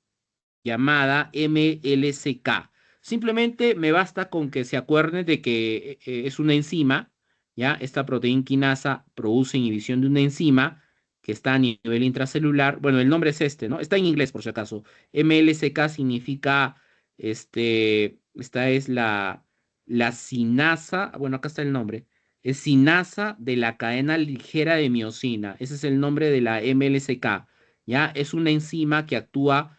llamada MLCK. Simplemente me basta con que se acuerden de que es una enzima, ¿ya? Esta proteína quinasa produce inhibición de una enzima que está a nivel intracelular. Bueno, el nombre es este, ¿no? Está en inglés por si acaso. MLCK significa, esta es la sinasa, bueno, acá está el nombre. Es sinasa de la cadena ligera de miosina. Ese es el nombre de la MLCK, ¿ya? Es una enzima que actúa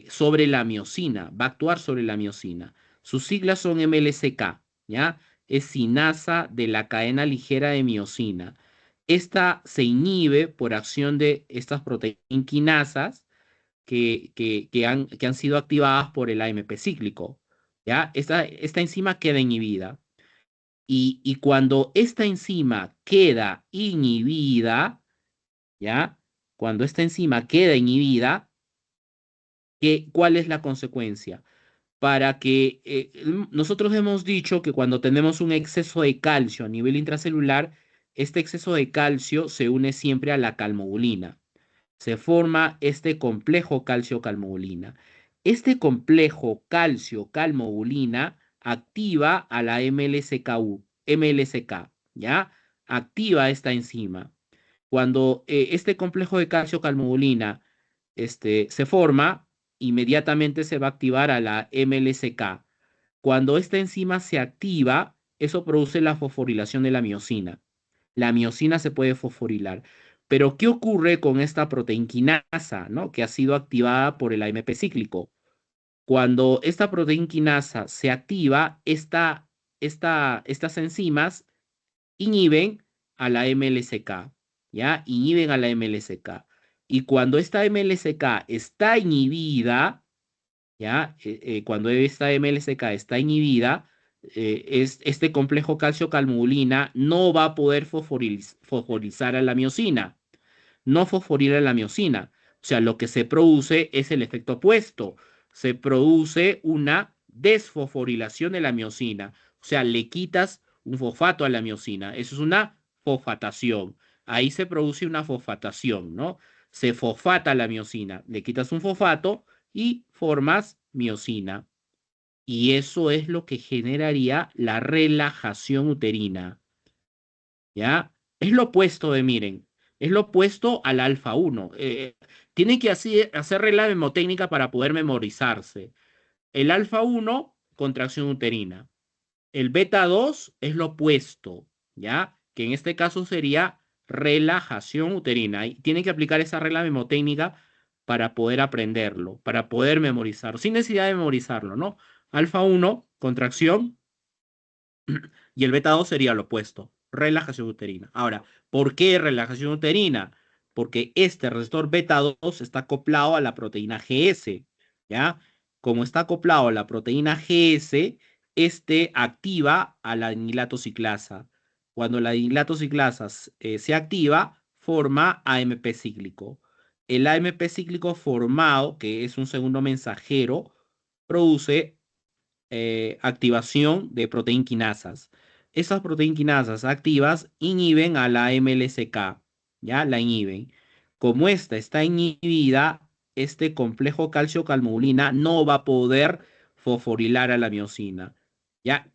sobre la miosina, va a actuar sobre la miosina. Sus siglas son MLCK, ¿ya? Es sinasa de la cadena ligera de miosina. Esta se inhibe por acción de estas proteinquinasas que han sido activadas por el AMP cíclico, ¿ya? Esta enzima queda inhibida. Y cuando esta enzima queda inhibida, ¿ya? cuando esta enzima queda inhibida, ¿cuál es la consecuencia? Para que nosotros hemos dicho que cuando tenemos un exceso de calcio a nivel intracelular, este exceso de calcio se une siempre a la calmodulina. Se forma este complejo calcio-calmodulina. Este complejo calcio-calmodulina activa a la MLCK, ¿ya? Activa esta enzima. Cuando este complejo de calcio-calmodulina se forma, inmediatamente se va a activar a la MLCK. Cuando esta enzima se activa, eso produce la fosforilación de la miosina. La miosina se puede fosforilar. Pero, ¿qué ocurre con esta proteinquinasa, ¿no? Que ha sido activada por el AMP cíclico? Cuando esta proteinquinasa se activa, estas enzimas inhiben a la MLCK, ¿ya? Inhiben a la MLCK. Y cuando esta MLCK está inhibida, ¿ya? Cuando esta MLCK está inhibida, este complejo calcio-calmodulina no va a poder fosforizar a la miosina, no fosforila la miosina. O sea, lo que se produce es el efecto opuesto. Se produce una desfosforilación de la miosina. O sea, le quitas un fosfato a la miosina. Eso es una fosfatación. Ahí se produce una fosfatación, ¿no? Se fosfata la miosina. Le quitas un fosfato y formas miosina. Y eso es lo que generaría la relajación uterina. ¿Ya? Es lo opuesto miren, es lo opuesto al alfa 1. Tiene que hacer regla memotécnica para poder memorizarse. El alfa 1, contracción uterina. El beta 2 es lo opuesto, ¿ya? Que en este caso sería relajación uterina. Y tiene que aplicar esa regla memotécnica para poder aprenderlo, para poder memorizarlo, sin necesidad de memorizarlo, ¿no? Alfa 1, contracción, y el beta 2 sería lo opuesto, relajación uterina. Ahora, ¿por qué relajación uterina? Porque este receptor beta 2 está acoplado a la proteína GS, ¿ya? Como está acoplado a la proteína GS, este activa a la anilatociclasa. Cuando la anilatociclasa se activa, forma AMP cíclico. El AMP cíclico formado, que es un segundo mensajero, produce activación de proteinquinasas. Esas proteinquinasas activas inhiben a la MLCK, ¿ya? La inhiben. Como esta está inhibida, este complejo calcio-calmodulina no va a poder fosforilar a la miosina, ¿ya?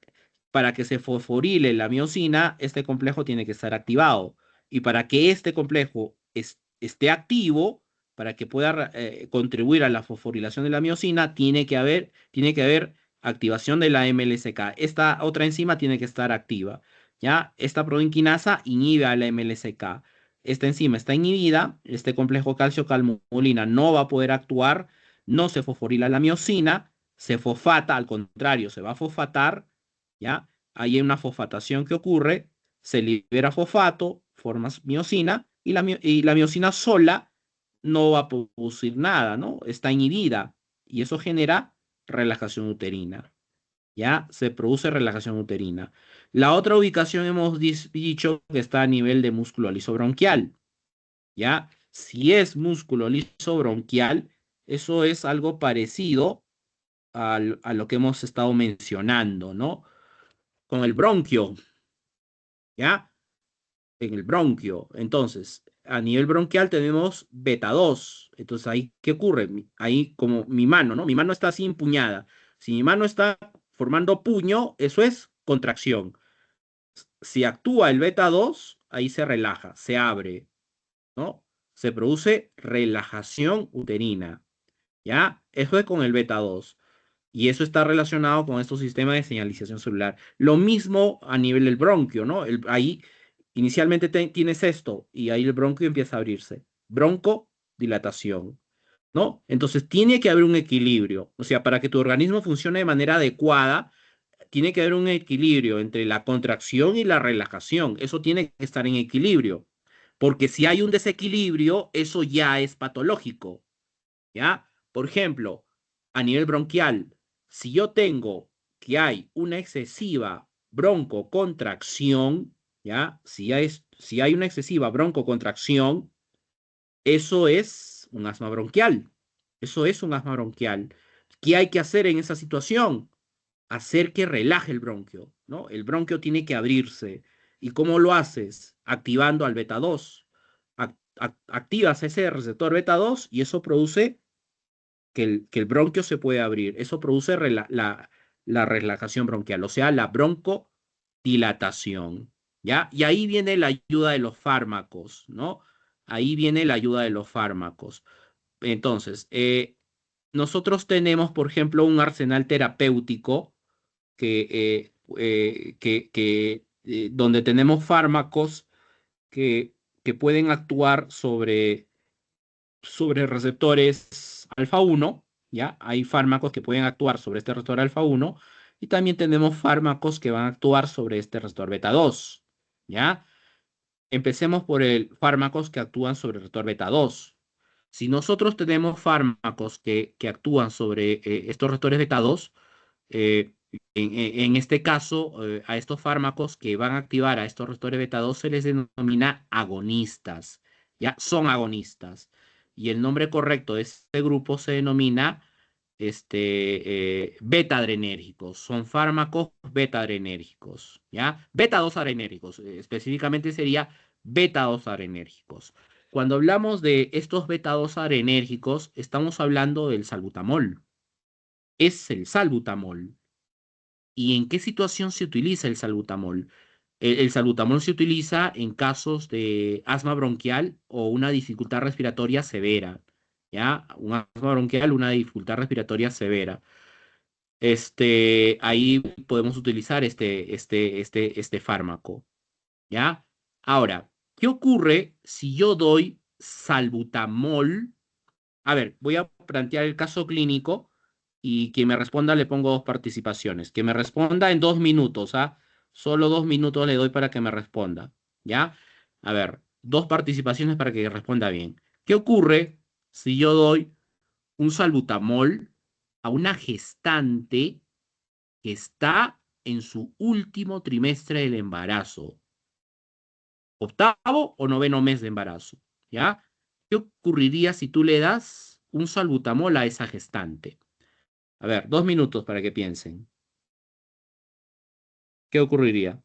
Para que se fosforile la miosina, este complejo tiene que estar activado. Y para que este complejo esté activo, para que pueda contribuir a la fosforilación de la miosina, tiene que haber activación de la MLCK. Esta otra enzima tiene que estar activa, ¿ya? Esta proinquinasa inhibe a la MLCK. Esta enzima está inhibida, este complejo calcio-calmodulina no va a poder actuar, no se fosforila la miosina, se fosfata, al contrario, se va a fosfatar, ¿ya? Ahí hay una fosfatación que ocurre, se libera fosfato, formas miosina, y la miosina sola no va a producir nada, ¿no? Está inhibida, y eso genera relajación uterina. Ya se produce relajación uterina. La otra ubicación hemos dicho que está a nivel de músculo lisobronquial. Ya, si es músculo lisobronquial, eso es algo parecido a lo que hemos estado mencionando, ¿no? Con el bronquio, ¿ya? En el bronquio. Entonces, a nivel bronquial tenemos beta 2. Entonces, ahí, ¿qué ocurre? Ahí como mi mano, ¿no? Mi mano está así empuñada. Si mi mano está formando puño, eso es contracción. Si actúa el beta 2, ahí se relaja, se abre, ¿no? Se produce relajación uterina, ¿ya? Eso es con el beta 2. Y eso está relacionado con estos sistemas de señalización celular. Lo mismo a nivel del bronquio, ¿no? Ahí inicialmente tienes esto y ahí el bronquio empieza a abrirse. Broncodilatación, ¿no? Entonces tiene que haber un equilibrio. O sea, para que tu organismo funcione de manera adecuada, tiene que haber un equilibrio entre la contracción y la relajación. Eso tiene que estar en equilibrio. Porque si hay un desequilibrio, eso ya es patológico. ¿Ya? Por ejemplo, a nivel bronquial, si yo tengo que hay una excesiva broncocontracción, ¿ya? Si hay una excesiva broncocontracción, Eso es un asma bronquial. Eso es un asma bronquial. ¿Qué hay que hacer en esa situación? Hacer que relaje el bronquio, ¿no? El bronquio tiene que abrirse. ¿Y cómo lo haces? Activando al beta 2. Activas ese receptor beta 2 y eso produce que el bronquio se puede abrir. Eso produce la relajación bronquial, o sea, la broncodilatación, ¿ya? Y ahí viene la ayuda de los fármacos, ¿no? Ahí viene la ayuda de los fármacos. Entonces, nosotros tenemos, por ejemplo, un arsenal terapéutico donde tenemos fármacos que, que pueden actuar sobre receptores alfa 1, ¿ya? Hay fármacos que pueden actuar sobre este receptor alfa 1 y también tenemos fármacos que van a actuar sobre este receptor beta 2, ¿ya? Empecemos por el fármacos que actúan sobre el receptor beta 2. Si nosotros tenemos fármacos que actúan sobre estos receptores beta 2, en este caso, a estos fármacos que van a activar a estos receptores beta 2 se les denomina agonistas, ¿ya? Son agonistas. Y el nombre correcto de este grupo se denomina beta-adrenérgicos. Son fármacos beta-adrenérgicos, ¿ya? Beta-2 adrenérgicos, específicamente sería beta-2 adrenérgicos. Cuando hablamos de estos beta-2 adrenérgicos, estamos hablando del salbutamol. Es el salbutamol. ¿Y en qué situación se utiliza el salbutamol? El salbutamol se utiliza en casos de asma bronquial o una dificultad respiratoria severa, ¿ya? Un asma bronquial, una dificultad respiratoria severa. Ahí podemos utilizar este fármaco, ¿ya? Ahora, ¿qué ocurre si yo doy salbutamol? A ver, voy a plantear el caso clínico y quien me responda le pongo dos participaciones. Que me responda en 2 minutos, ¿ah? Solo 2 minutos le doy para que me responda, ¿ya? A ver, dos participaciones para que responda bien. ¿Qué ocurre si yo doy un salbutamol a una gestante que está en su último trimestre del embarazo? Octavo o noveno mes de embarazo, ¿ya? ¿Qué ocurriría si tú le das un salbutamol a esa gestante? A ver, 2 minutos para que piensen. ¿Qué ocurriría?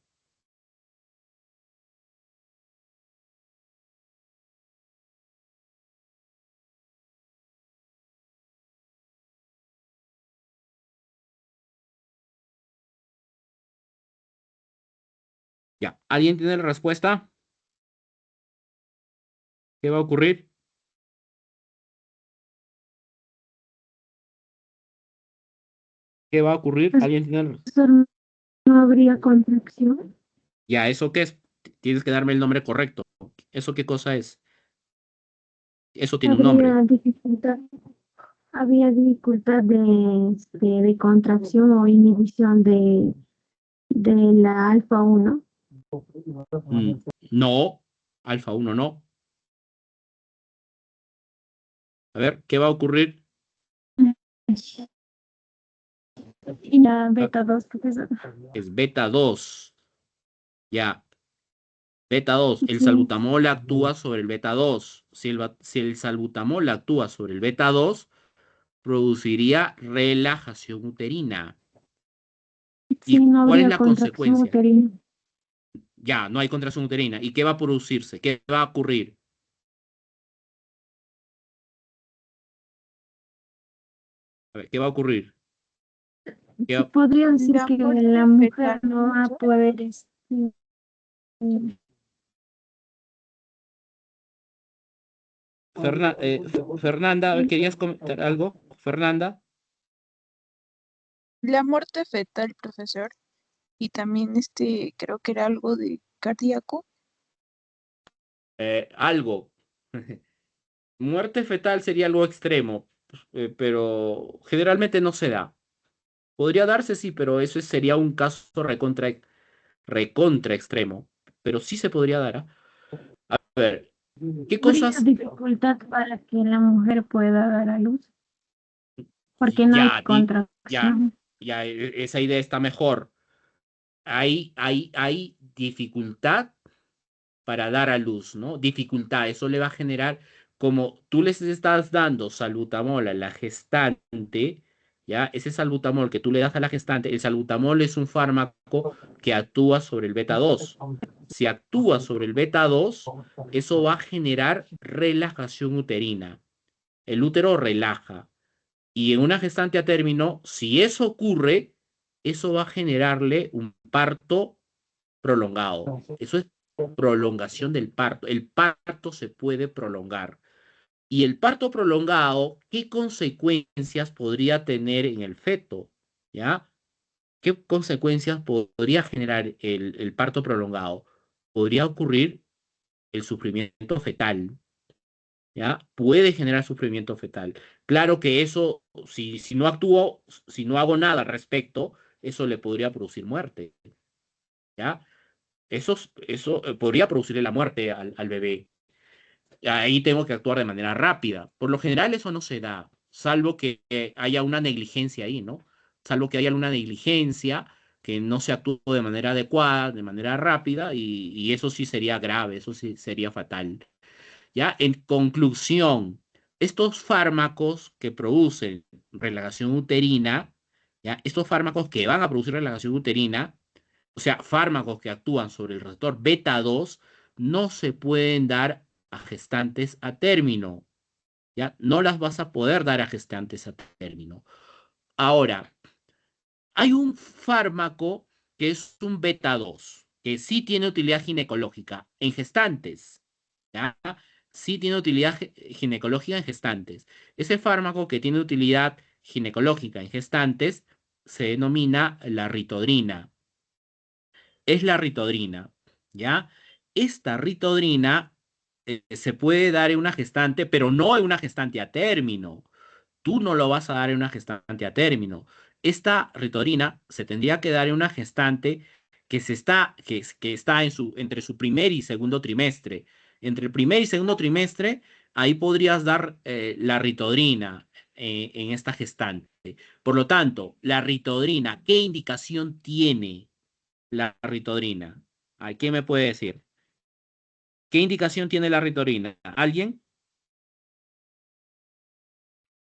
Ya, ¿alguien tiene la respuesta? ¿Qué va a ocurrir? ¿Qué va a ocurrir? ¿Alguien tiene Profesor, ¿no habría contracción? Ya, ¿eso qué es? Tienes que darme el nombre correcto. ¿Eso qué cosa es? Eso tiene un nombre. Habría dificultad, había dificultad de contracción o inhibición de la alfa uno. No, alfa 1 no. A ver, ¿qué va a ocurrir? Y la Ah, beta 2, profesor. es beta 2. Ya, beta 2. El Sí, salbutamol actúa sobre el beta 2. Si el salbutamol actúa sobre el beta 2, produciría relajación uterina. sí, ¿Y no cuál es habría la contracción consecuencia? uterina. Ya, no hay contracción uterina. ¿Y qué va a producirse? ¿Qué va a ocurrir? A ver, ¿qué va a ocurrir? Se podría decir La que muerte la mujer fetal, no va a profesor. poder Fernanda, a ver, ¿querías comentar algo? Fernanda, La muerte fetal, profesor. Y también creo que era algo de cardíaco. algo. Muerte fetal sería algo extremo, pero generalmente no se da. Podría darse, sí, pero eso sería un caso recontra extremo. Pero sí se podría dar, ¿ah? A ver, ¿qué habría cosas? dificultad para que la mujer pueda dar a luz, porque no hay Ya, ya, contracción. ya, esa idea está mejor. Hay dificultad para dar a luz, ¿no? Dificultad, eso le va a generar como tú les estás dando salbutamol a la gestante, ¿ya? Ese salbutamol que tú le das a la gestante, el salbutamol es un fármaco que actúa sobre el beta 2. Si actúa sobre el beta 2, eso va a generar relajación uterina. El útero relaja. Y en una gestante a término, si eso ocurre, eso va a generarle un parto prolongado. Eso es prolongación del parto. El parto se puede prolongar. Y el parto prolongado, ¿qué consecuencias podría tener en el feto? ¿Ya? ¿Qué consecuencias podría generar el parto prolongado? Podría ocurrir el sufrimiento fetal, ¿ya? Puede generar sufrimiento fetal. Claro que eso, si no actúo, si no hago nada al respecto, eso le podría producir muerte, ¿ya? Eso podría producirle la muerte al bebé. Ahí tengo que actuar de manera rápida. Por lo general eso no se da, salvo que haya una negligencia ahí, ¿no? Salvo que haya una negligencia, que no se actúe de manera adecuada, de manera rápida, y eso sí sería grave, eso sí sería fatal. ¿Ya? En conclusión, estos fármacos que producen relajación uterina, ¿ya? Estos fármacos que van a producir relajación uterina, o sea, fármacos que actúan sobre el receptor beta 2, no se pueden dar a gestantes a término, ¿ya? No las vas a poder dar a gestantes a término. Ahora, hay un fármaco que es un beta 2, que sí tiene utilidad ginecológica en gestantes, ¿ya? Sí tiene utilidad ginecológica en gestantes. Ese fármaco que tiene utilidad ginecológica en gestantes se denomina la ritodrina. Es la ritodrina, ¿ya? Esta ritodrina se puede dar en una gestante, pero no en una gestante a término. Tú no lo vas a dar en una gestante a término. Esta ritorina se tendría que dar en una gestante que está entre su primer y segundo trimestre. Entre el primer y segundo trimestre, ahí podrías dar la ritodrina en esta gestante. Por lo tanto, la ritodrina, ¿qué indicación tiene la ritodrina? ¿A qué me puede decir? ¿Qué indicación tiene la ritodrina? ¿Alguien?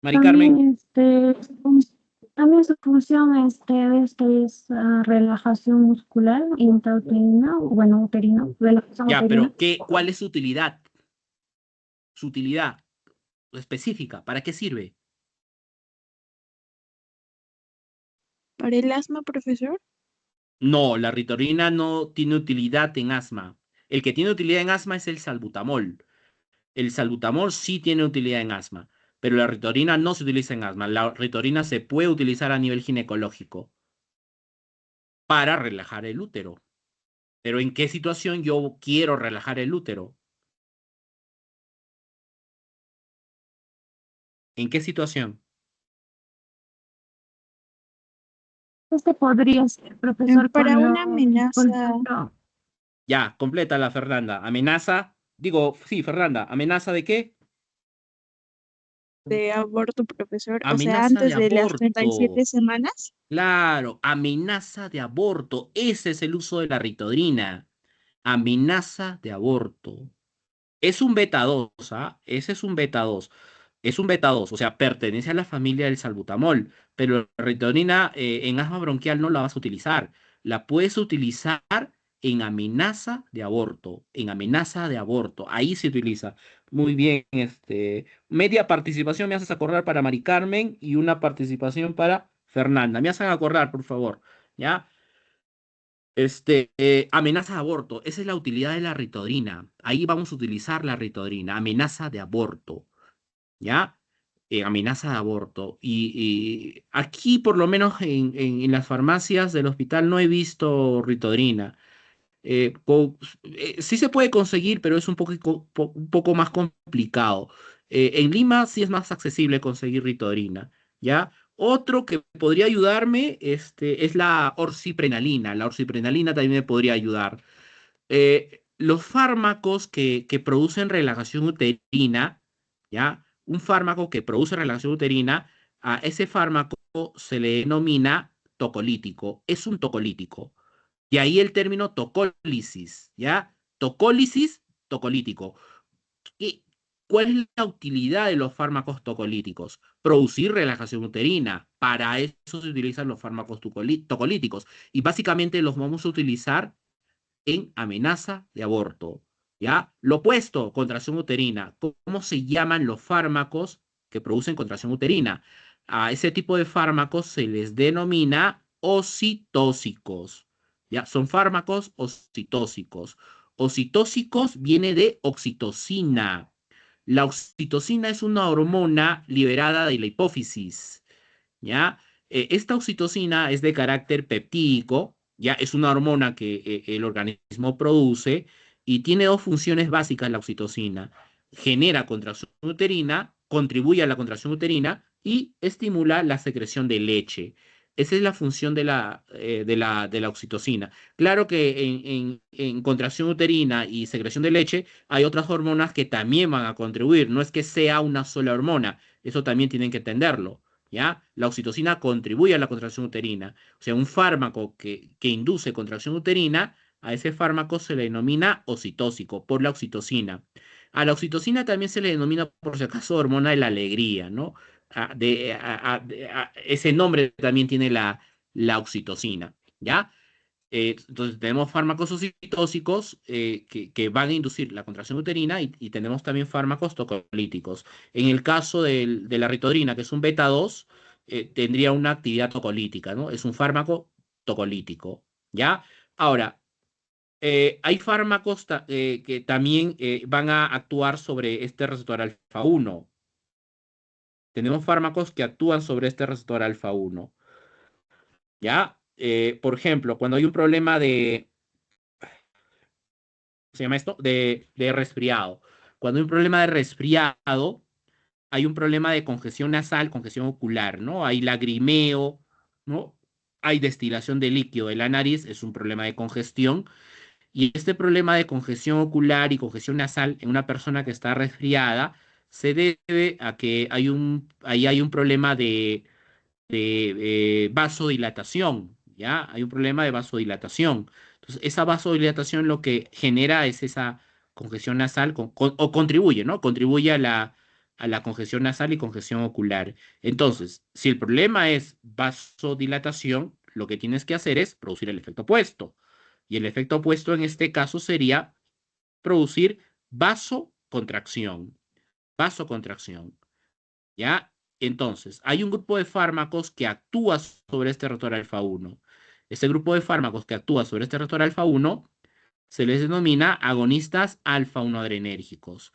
Mari Carmen. También, también su función es relajación muscular intrauterina, bueno, uterina, relajación Ya, uterina. pero ¿cuál es su utilidad? Su utilidad específica, ¿para qué sirve? ¿Para el asma, profesor? No, la ritorina no tiene utilidad en asma. El que tiene utilidad en asma es el salbutamol. El salbutamol sí tiene utilidad en asma, pero la ritorina no se utiliza en asma. La ritorina se puede utilizar a nivel ginecológico para relajar el útero. Pero ¿en qué situación yo quiero relajar el útero? ¿En qué situación? Podría ser, profesor, Para cuando, una por amenaza ejemplo, Ya, complétala, Fernanda. Amenaza, digo, sí, Fernanda, ¿amenaza de qué? de aborto, profesor, o sea, Amenaza de antes de las aborto. 37 semanas. Claro, amenaza de aborto. Ese es el uso de la ritodrina. Amenaza de aborto. Es un beta 2, ¿ah? Ese es un beta 2. Es un beta 2, o sea, pertenece a la familia del salbutamol, pero la ritodrina en asma bronquial no la vas a utilizar. La puedes utilizar en amenaza de aborto. En amenaza de aborto. Ahí se utiliza. Muy bien, media participación me haces acordar para Mari Carmen y una participación para Fernanda. Me hacen acordar, por favor. ¿Ya? Amenaza de aborto, esa es la utilidad de la ritodrina. Ahí vamos a utilizar la ritodrina, amenaza de aborto, ¿ya? Amenaza de aborto. Y aquí, por lo menos en las farmacias del hospital, no he visto ritodrina. Sí se puede conseguir, pero es un poco más complicado. En Lima sí es más accesible conseguir ritodrina, ¿ya? Otro que podría ayudarme es la orciprenalina. La orciprenalina también me podría ayudar. Los fármacos que producen relajación uterina, ¿ya? Un fármaco que produce relajación uterina, a ese fármaco se le denomina tocolítico. Es un tocolítico. Y ahí el término tocólisis, ¿ya? Tocólisis, tocolítico. ¿Qué, ¿Cuál es la utilidad de los fármacos tocolíticos? Producir relajación uterina. Para eso se utilizan los fármacos tocolíticos. Y básicamente los vamos a utilizar en amenaza de aborto. ¿Ya? Lo opuesto, contracción uterina. ¿Cómo se llaman los fármacos que producen contracción uterina? A ese tipo de fármacos se les denomina oxitóxicos. ¿Ya? Son fármacos oxitóxicos. Oxitóxicos viene de oxitocina. La oxitocina es una hormona liberada de la hipófisis, ¿ya? Esta oxitocina es de carácter peptídico, ¿ya? Es una hormona que el organismo produce y tiene dos funciones básicas la oxitocina. Genera contracción uterina, contribuye a la contracción uterina y estimula la secreción de leche. Esa es la función de la oxitocina. Claro que en contracción uterina y secreción de leche hay otras hormonas que también van a contribuir. No es que sea una sola hormona. Eso también tienen que entenderlo. ¿Ya? La oxitocina contribuye a la contracción uterina. O sea, un fármaco que induce contracción uterina, a ese fármaco se le denomina oxitóxico por la oxitocina. A la oxitocina también se le denomina, por si acaso, hormona de la alegría, ¿no? Ese nombre también tiene la oxitocina, ¿ya? Entonces tenemos fármacos oxitóxicos que van a inducir la contracción uterina y tenemos también fármacos tocolíticos. En el caso de la ritodrina, que es un beta 2, tendría una actividad tocolítica, ¿no? Es un fármaco tocolítico, ¿ya? Ahora, hay fármacos que también van a actuar sobre este receptor alfa 1. Tenemos fármacos que actúan sobre este receptor alfa 1, ¿ya? Por ejemplo, cuando hay un problema se llama esto, de resfriado. Cuando hay un problema de resfriado, hay un problema de congestión nasal, congestión ocular, ¿no? Hay lagrimeo, ¿no? Hay destilación de líquido de la nariz, es un problema de congestión. Y este problema de congestión ocular y congestión nasal en una persona que está resfriada se debe a que ahí hay un problema de vasodilatación, ¿ya? Hay un problema de vasodilatación. Entonces, esa vasodilatación lo que genera es esa congestión nasal, o contribuye, ¿no? Contribuye a la congestión nasal y congestión ocular. Entonces, si el problema es vasodilatación, lo que tienes que hacer es producir el efecto opuesto. Y el efecto opuesto en este caso sería producir vasocontracción. Vasocontracción. ¿Ya? Entonces, hay un grupo de fármacos que actúa sobre este receptor alfa 1. Este grupo de fármacos que actúa sobre este receptor alfa 1 se les denomina agonistas alfa 1 adrenérgicos.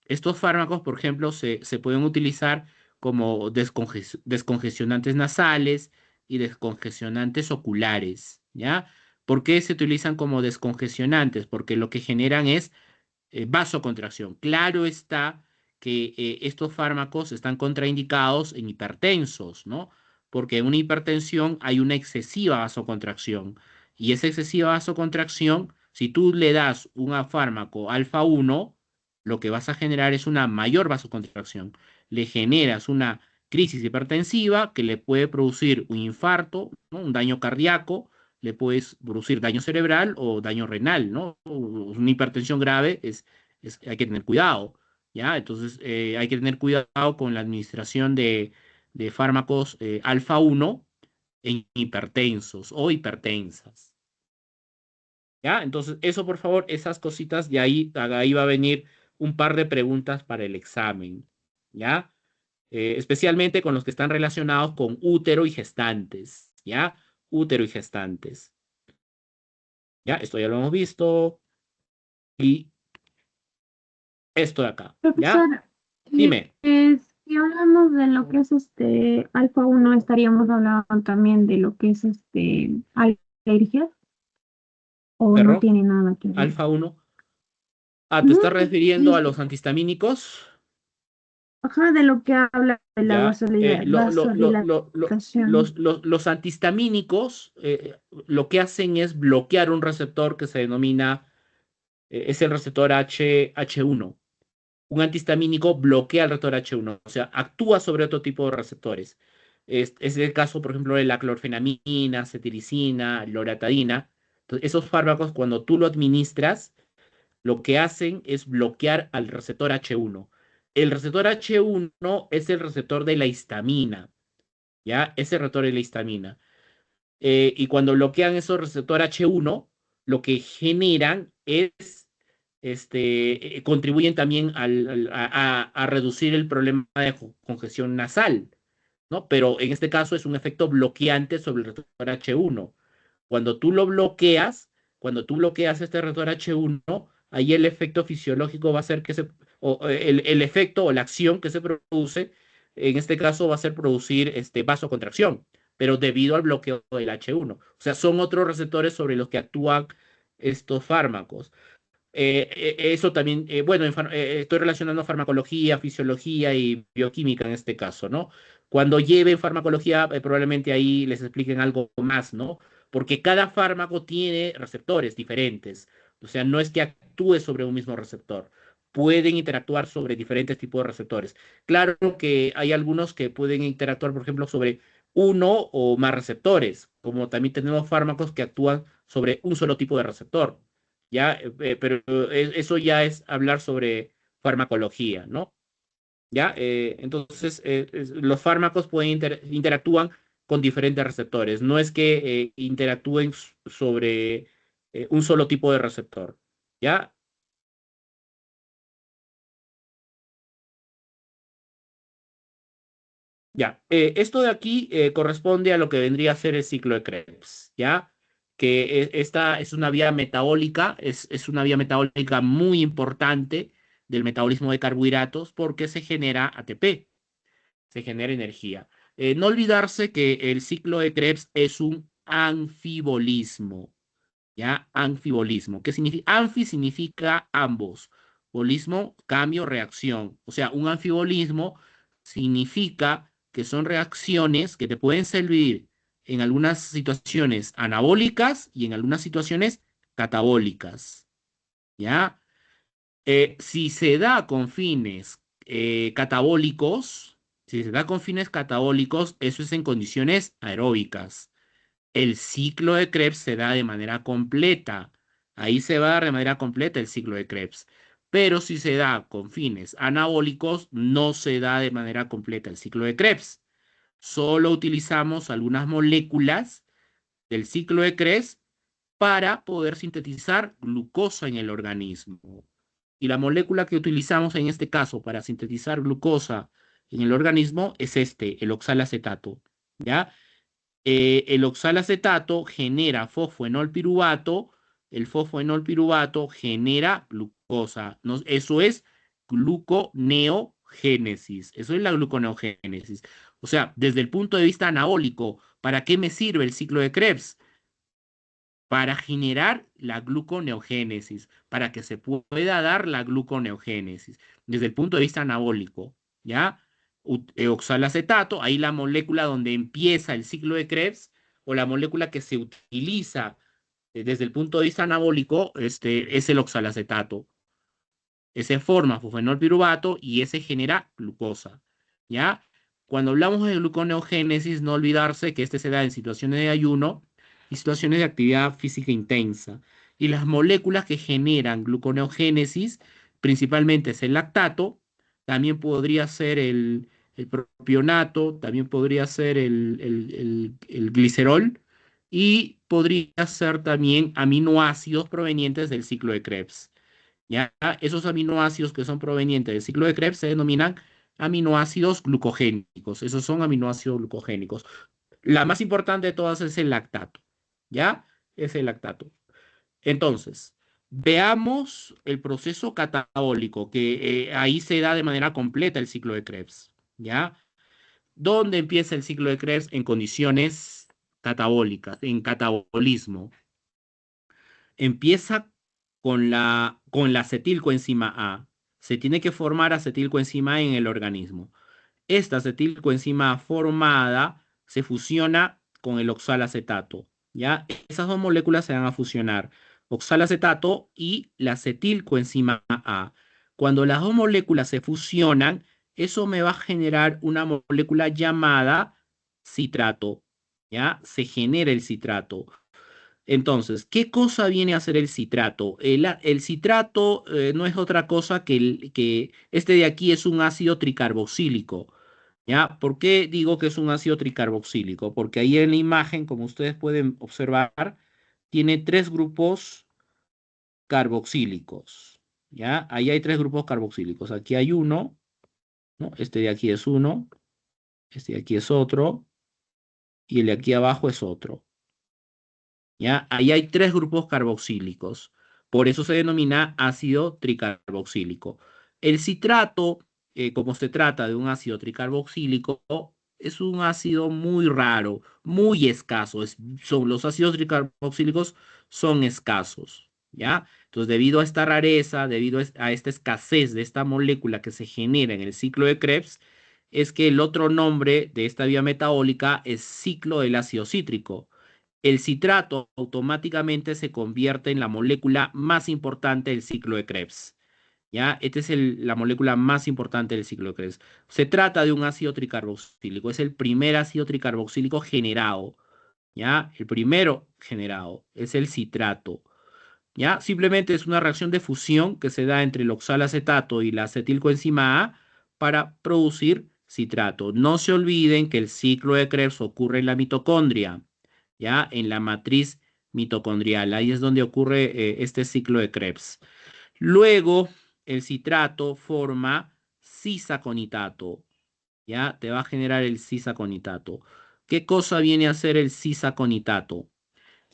Estos fármacos, por ejemplo, se pueden utilizar como descongestionantes nasales y descongestionantes oculares, ¿ya? ¿Por qué se utilizan como descongestionantes? Porque lo que generan es vasocontracción. Claro está que estos fármacos están contraindicados en hipertensos, ¿no? Porque en una hipertensión hay una excesiva vasocontracción. Y esa excesiva vasocontracción, si tú le das un fármaco alfa 1, lo que vas a generar es una mayor vasocontracción. Le generas una crisis hipertensiva que le puede producir un infarto, ¿no? Un daño cardíaco, le puedes producir daño cerebral o daño renal, ¿no? Una hipertensión grave hay que tener cuidado, ¿ya? Entonces hay que tener cuidado con la administración de fármacos alfa 1 en hipertensos o hipertensas, ¿ya? Entonces eso, por favor, esas cositas, de ahí va a venir un par de preguntas para el examen, ¿ya? Especialmente con los que están relacionados con útero y gestantes, ¿ya? Útero y gestantes. ¿Ya? Esto ya lo hemos visto. Y esto de acá, ¿ya? Profesor, Dime, si hablamos de lo que es alfa 1, estaríamos hablando también de lo que es alergia, o no perro, tiene nada que ver. alfa 1. Ah, ¿te No, estás refiriendo a sí, los antihistamínicos? ajá, de lo que habla de la ¿Ya? vasodilatación. Los antihistamínicos lo que hacen es bloquear un receptor que se denomina, es el receptor H1. Un antihistamínico bloquea el receptor H1, o sea, actúa sobre otro tipo de receptores. Es el caso, por ejemplo, de la clorfenamina, cetiricina, loratadina. Entonces, esos fármacos, cuando tú lo administras, lo que hacen es bloquear al receptor H1. El receptor H1 es el receptor de la histamina, ¿ya? Es el receptor de la histamina. Y cuando bloquean esos receptor H1, lo que generan es, contribuyen también a reducir el problema de congestión nasal, ¿no? Pero en este caso es un efecto bloqueante sobre el receptor H1. Cuando tú lo bloqueas, cuando tú bloqueas este receptor H1, ahí el efecto fisiológico va a ser que el efecto o la acción que se produce, en este caso va a ser producir vasocontracción, pero debido al bloqueo del H1. O sea, son otros receptores sobre los que actúan estos fármacos. Eso también, bueno, estoy relacionando farmacología, fisiología y bioquímica en este caso, ¿no? Cuando lleven farmacología, probablemente ahí les expliquen algo más, ¿no? Porque cada fármaco tiene receptores diferentes. O sea, no es que actúe sobre un mismo receptor. Pueden interactuar sobre diferentes tipos de receptores. Claro que hay algunos que pueden interactuar, por ejemplo, sobre uno o más receptores, como también tenemos fármacos que actúan sobre un solo tipo de receptor. ¿Ya? Pero eso ya es hablar sobre farmacología, ¿no? ¿Ya? Entonces, los fármacos interactúan con diferentes receptores, no es que interactúen sobre un solo tipo de receptor, ¿ya? Ya, esto de aquí corresponde a lo que vendría a ser el ciclo de Krebs, ¿ya? Que esta es una vía metabólica, es una vía metabólica muy importante del metabolismo de carbohidratos porque se genera ATP, se genera energía. No olvidarse que el ciclo de Krebs es un anfibolismo, ¿ya? Anfibolismo. ¿Qué significa? Anfi significa ambos. Bolismo, cambio, reacción. O sea, un anfibolismo significa que son reacciones que te pueden servir en algunas situaciones anabólicas y en algunas situaciones catabólicas, ¿ya? Si se da con fines catabólicos, si se da con fines catabólicos, eso es en condiciones aeróbicas. El ciclo de Krebs se da de manera completa. Ahí se va a dar de manera completa el ciclo de Krebs. Pero si se da con fines anabólicos, no se da de manera completa el ciclo de Krebs. Solo utilizamos algunas moléculas del ciclo de Krebs para poder sintetizar glucosa en el organismo. Y la molécula que utilizamos en este caso para sintetizar glucosa en el organismo es el oxalacetato, ¿ya? El oxalacetato genera fosfoenolpiruvato, el fosfoenolpiruvato genera glucosa. Eso es gluconeogénesis. Eso es la gluconeogénesis. O sea, desde el punto de vista anabólico, ¿para qué me sirve el ciclo de Krebs? Para generar la gluconeogénesis, para que se pueda dar la gluconeogénesis, desde el punto de vista anabólico, ¿ya? Oxalacetato, ahí la molécula donde empieza el ciclo de Krebs, o la molécula que se utiliza desde el punto de vista anabólico, es el oxalacetato. Ese forma fosfenolpiruvato y ese genera glucosa, ¿ya? Cuando hablamos de gluconeogénesis, no olvidarse que este se da en situaciones de ayuno y situaciones de actividad física intensa. Y las moléculas que generan gluconeogénesis, principalmente es el lactato, también podría ser el propionato, también podría ser el glicerol y podría ser también aminoácidos provenientes del ciclo de Krebs. ¿Ya? Esos aminoácidos que son provenientes del ciclo de Krebs se denominan aminoácidos glucogénicos. Esos son aminoácidos glucogénicos. La más importante de todas es el lactato, ¿ya? Es el lactato. Entonces, veamos el proceso catabólico, que ahí se da de manera completa el ciclo de Krebs, ¿ya? ¿Dónde empieza el ciclo de Krebs? En condiciones catabólicas, en catabolismo. Empieza con la acetilcoenzima A. Se tiene que formar acetilcoenzima A en el organismo. Esta acetilcoenzima A formada se fusiona con el oxalacetato, ¿ya? Esas dos moléculas se van a fusionar, oxalacetato y la acetilcoenzima A. Cuando las dos moléculas se fusionan, eso me va a generar una molécula llamada citrato, ¿ya? Se genera el citrato. Entonces, ¿qué cosa viene a ser el citrato? El citrato no es otra cosa que este de aquí es un ácido tricarboxílico. ¿Ya? ¿Por qué digo que es un ácido tricarboxílico? Porque ahí en la imagen, como ustedes pueden observar, tiene tres grupos carboxílicos. ¿Ya? Ahí hay tres grupos carboxílicos. Aquí hay uno, ¿no? Este de aquí es uno, este de aquí es otro, y el de aquí abajo es otro. ¿Ya? Ahí hay tres grupos carboxílicos. Por eso se denomina ácido tricarboxílico. El citrato, como se trata de un ácido tricarboxílico, es un ácido muy raro, muy escaso. Los ácidos tricarboxílicos son escasos. ¿Ya? Entonces, debido a esta rareza, debido a esta escasez de esta molécula que se genera en el ciclo de Krebs, es que el otro nombre de esta vía metabólica es ciclo del ácido cítrico. El citrato automáticamente se convierte en la molécula más importante del ciclo de Krebs. ¿Ya? Esta es la molécula más importante del ciclo de Krebs. Se trata de un ácido tricarboxílico. Es el primer ácido tricarboxílico generado. ¿Ya? El primero generado es el citrato. ¿Ya? Simplemente es una reacción de fusión que se da entre el oxalacetato y la acetilcoenzima A para producir citrato. No se olviden que el ciclo de Krebs ocurre en la mitocondria. ¿Ya? En la matriz mitocondrial. Ahí es donde ocurre este ciclo de Krebs. Luego, el citrato forma cisaconitato. ¿Ya? Te va a generar el cisaconitato. ¿Qué cosa viene a ser el cisaconitato?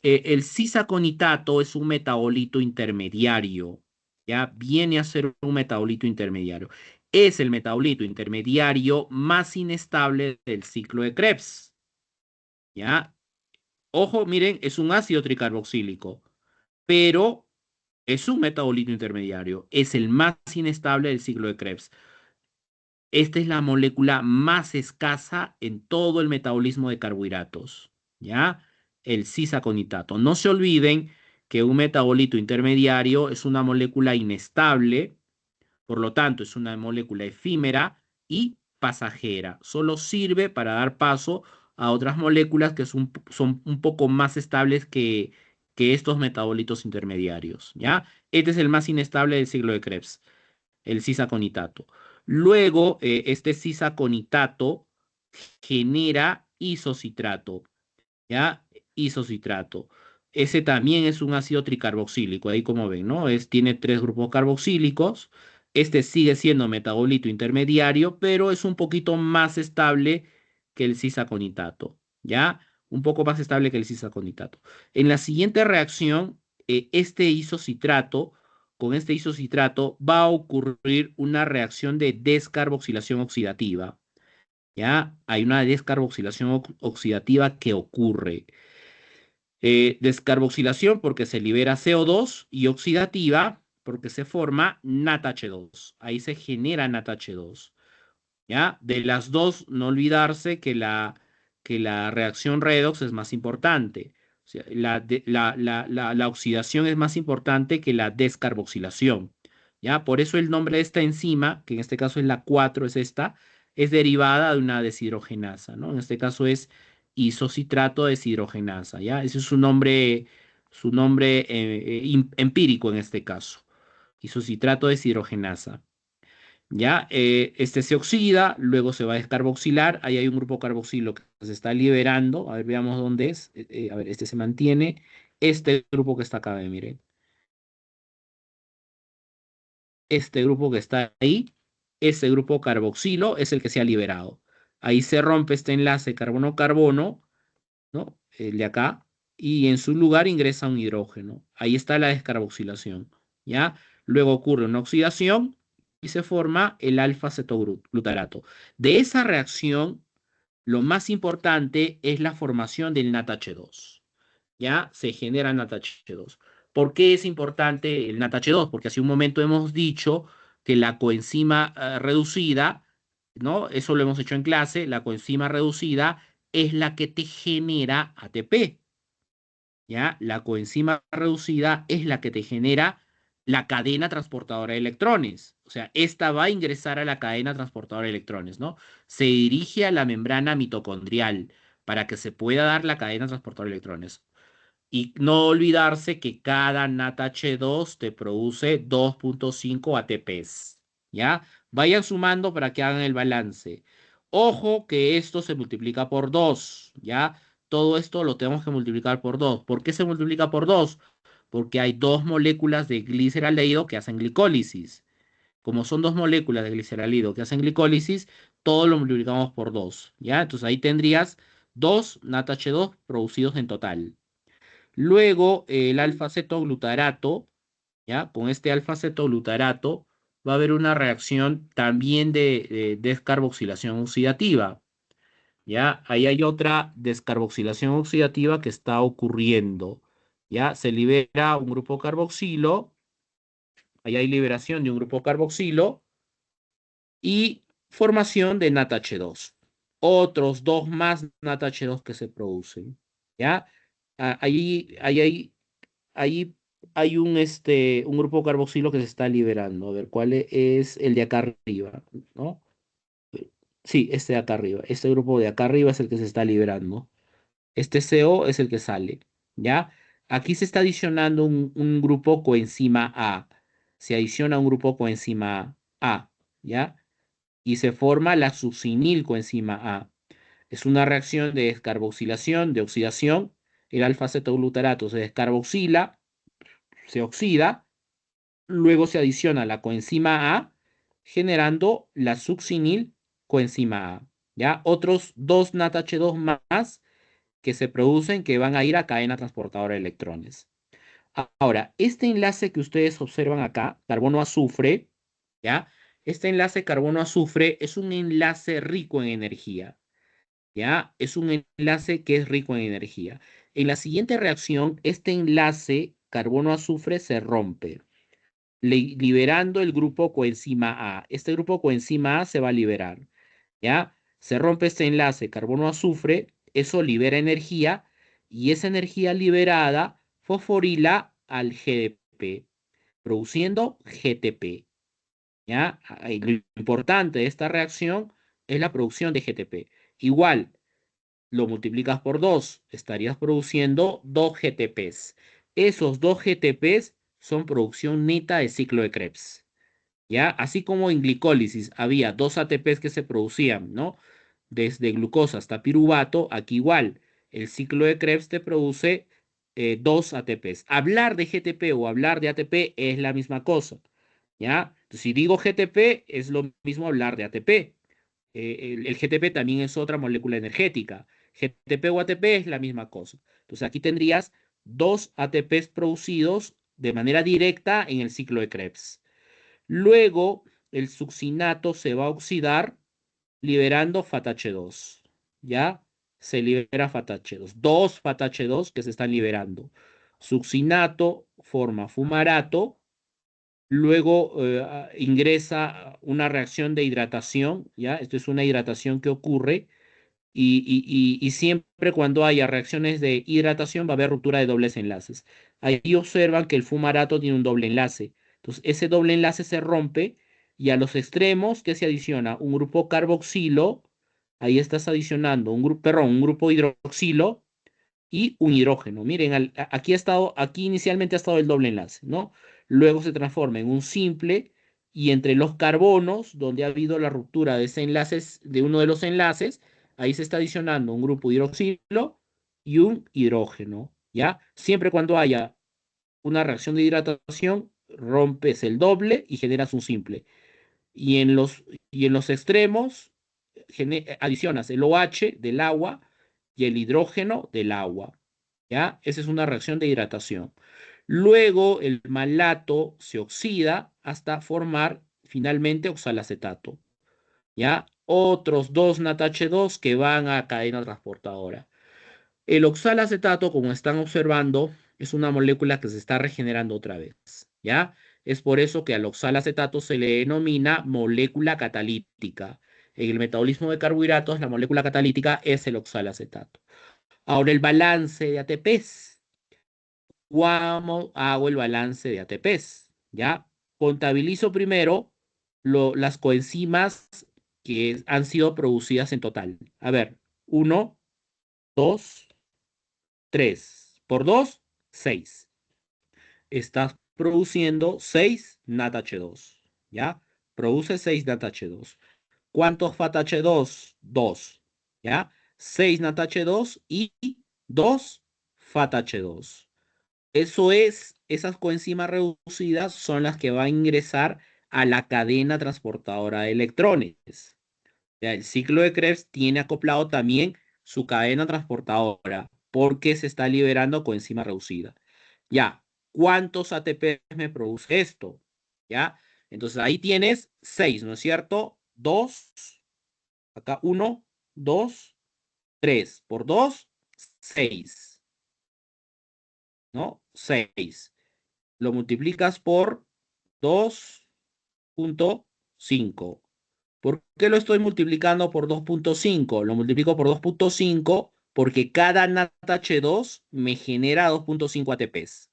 El cisaconitato es un metabolito intermediario. ¿Ya? Viene a ser un metabolito intermediario. Es el metabolito intermediario más inestable del ciclo de Krebs. ¿Ya? Ojo, miren, es un ácido tricarboxílico, pero es un metabolito intermediario. Es el más inestable del ciclo de Krebs. Esta es la molécula más escasa en todo el metabolismo de carbohidratos, ¿ya? El cisaconitato. No se olviden que un metabolito intermediario es una molécula inestable, por lo tanto es una molécula efímera y pasajera. Solo sirve para dar paso a otras moléculas que son un poco más estables que estos metabolitos intermediarios, ¿ya? Este es el más inestable del ciclo de Krebs, el cisaconitato. Luego, este cisaconitato genera isocitrato, ¿ya? Isocitrato. Ese también es un ácido tricarboxílico, ahí como ven, ¿no? Tiene tres grupos carboxílicos. Este sigue siendo metabolito intermediario, pero es un poquito más estable que el cisaconitato, ¿ya? Un poco más estable que el cisaconitato. En la siguiente reacción, con este isocitrato va a ocurrir una reacción de descarboxilación oxidativa, ¿ya? Hay una descarboxilación oxidativa que ocurre. Descarboxilación porque se libera CO2 y oxidativa porque se forma NADH2. Ahí se genera NADH2. ¿Ya? De las dos, no olvidarse que la reacción redox es más importante. O sea, la oxidación es más importante que la descarboxilación. ¿Ya? Por eso el nombre de esta enzima, que en este caso es la 4, es esta, es derivada de una deshidrogenasa, ¿no? En este caso es isocitrato deshidrogenasa, ¿ya? Ese es su nombre empírico en este caso. Isocitrato deshidrogenasa. ¿Ya? Este se oxida, luego se va a descarboxilar. Ahí hay un grupo carboxilo que se está liberando. A ver, veamos dónde es. A ver, este se mantiene. Este grupo que está acá, miren. Este grupo que está ahí, ese grupo carboxilo es el que se ha liberado. Ahí se rompe este enlace carbono-carbono, ¿no? El de acá, y en su lugar ingresa un hidrógeno. Ahí está la descarboxilación, ¿ya? Luego ocurre una oxidación y se forma el alfa-cetoglutarato. De esa reacción, lo más importante es la formación del NADH2, ¿ya? Se genera NADH2. ¿Por qué es importante el NADH2? Porque hace un momento hemos dicho que la coenzima reducida, ¿no? Eso lo hemos hecho en clase, la coenzima reducida es la que te genera ATP, ¿ya? La coenzima reducida es la que te genera la cadena transportadora de electrones. O sea, esta va a ingresar a la cadena transportadora de electrones, ¿no? Se dirige a la membrana mitocondrial para que se pueda dar la cadena transportadora de electrones. Y no olvidarse que cada NADH2 te produce 2.5 ATPs, ¿ya? Vayan sumando para que hagan el balance. Ojo que esto se multiplica por 2, ¿ya? Todo esto lo tenemos que multiplicar por 2. ¿Por qué se multiplica por 2? Porque hay dos moléculas de gliceraldehído que hacen glicólisis. Como son dos moléculas de gliceraldehído que hacen glicólisis, todo lo multiplicamos por 2, ¿ya? Entonces ahí tendrías 2 NADH2 producidos en total. Luego, el alfa-cetoglutarato, ¿ya? Con este alfa-cetoglutarato va a haber una reacción también de descarboxilación oxidativa, ¿ya? Ahí hay otra descarboxilación oxidativa que está ocurriendo, ¿ya? Se libera un grupo carboxilo, ahí hay liberación de un grupo carboxilo y formación de NADH2. Otros dos más NADH2 que se producen, ¿ya? Ahí hay un grupo carboxilo que se está liberando. A ver, ¿cuál es el de acá arriba? ¿No? Sí, este de acá arriba. Este grupo de acá arriba es el que se está liberando. Este CO es el que sale. ¿Ya? Aquí se está adicionando un grupo coenzima A. Se adiciona un grupo coenzima A. ¿Ya? Y se forma la succinil coenzima A. Es una reacción de descarboxilación, de oxidación. El alfa-cetoglutarato se descarboxila, se oxida, luego se adiciona la coenzima A, generando la succinil coenzima A. ¿Ya? Otros dos NADH2 más que se producen que van a ir a cadena transportadora de electrones. Ahora, este enlace que ustedes observan acá, carbono-azufre, ¿ya? Este enlace carbono-azufre es un enlace rico en energía, ¿ya? Es un enlace que es rico en energía. En la siguiente reacción, este enlace carbono-azufre se rompe, liberando el grupo coenzima A. Este grupo coenzima A se va a liberar, ¿ya? Se rompe este enlace carbono-azufre, eso libera energía y esa energía liberada fosforila al GDP, produciendo GTP, ¿ya? Lo importante de esta reacción es la producción de GTP. Igual, lo multiplicas por 2, estarías produciendo 2 GTPs. Esos 2 GTPs son producción neta de ciclo de Krebs, ¿ya? Así como en glicólisis había 2 ATPs que se producían, ¿no? Desde glucosa hasta piruvato, aquí igual, el ciclo de Krebs te produce 2 ATPs. Hablar de GTP o hablar de ATP es la misma cosa, ¿ya? Entonces, si digo GTP, es lo mismo hablar de ATP. El GTP también es otra molécula energética. GTP o ATP es la misma cosa. Entonces aquí tendrías 2 ATPs producidos de manera directa en el ciclo de Krebs. Luego el succinato se va a oxidar liberando FATH2. ¿Ya? Se libera FATH2. 2 FATH2 que se están liberando. Succinato forma fumarato. Luego ingresa una reacción de hidratación, ¿ya? Esto es una hidratación que ocurre y siempre cuando haya reacciones de hidratación va a haber ruptura de dobles enlaces. Ahí observan que el fumarato tiene un doble enlace. Entonces, ese doble enlace se rompe y a los extremos, ¿qué se adiciona? Un grupo carboxilo, ahí estás adicionando un grupo hidroxilo y un hidrógeno. Miren, aquí inicialmente ha estado el doble enlace, ¿no? Luego se transforma en un simple y entre los carbonos, donde ha habido la ruptura de ese enlace, de uno de los enlaces, ahí se está adicionando un grupo hidroxilo y un hidrógeno, ¿ya? Siempre cuando haya una reacción de hidratación, rompes el doble y generas un simple. Y en los extremos adicionas el OH del agua y el hidrógeno del agua. ¿Ya? Esa es una reacción de hidratación. Luego el malato se oxida hasta formar finalmente oxalacetato. ¿Ya? Otros dos NADH2 que van a cadena transportadora. El oxalacetato, como están observando, es una molécula que se está regenerando otra vez, ¿ya? Es por eso que al oxalacetato se le denomina molécula catalítica. En el metabolismo de carbohidratos, la molécula catalítica es el oxalacetato. Ahora, el balance de ATPs. ¿Cómo hago el balance de ATPs? ¿Ya? Contabilizo primero las coenzimas que han sido producidas en total. A ver, 1, 2, 3. por 2, 6. Estás produciendo 6 NADH2, ¿ya? Produce 6 NADH2. ¿Cuántos FATH2? 2, ¿ya? 6 NADH2 y 2 FATH2. Eso es, esas coenzimas reducidas son las que van a ingresar a la cadena transportadora de electrones. Ya, el ciclo de Krebs tiene acoplado también su cadena transportadora porque se está liberando coenzima reducida. Ya, ¿cuántos ATP me produce esto? Ya, entonces ahí tienes 6, ¿no es cierto? 2, acá 1, 2, 3 por 2, 6, ¿no? 6. Lo multiplicas por 2.5. ¿Por qué lo estoy multiplicando por 2.5? Lo multiplico por 2.5 porque cada NADH2 me genera 2.5 ATPs.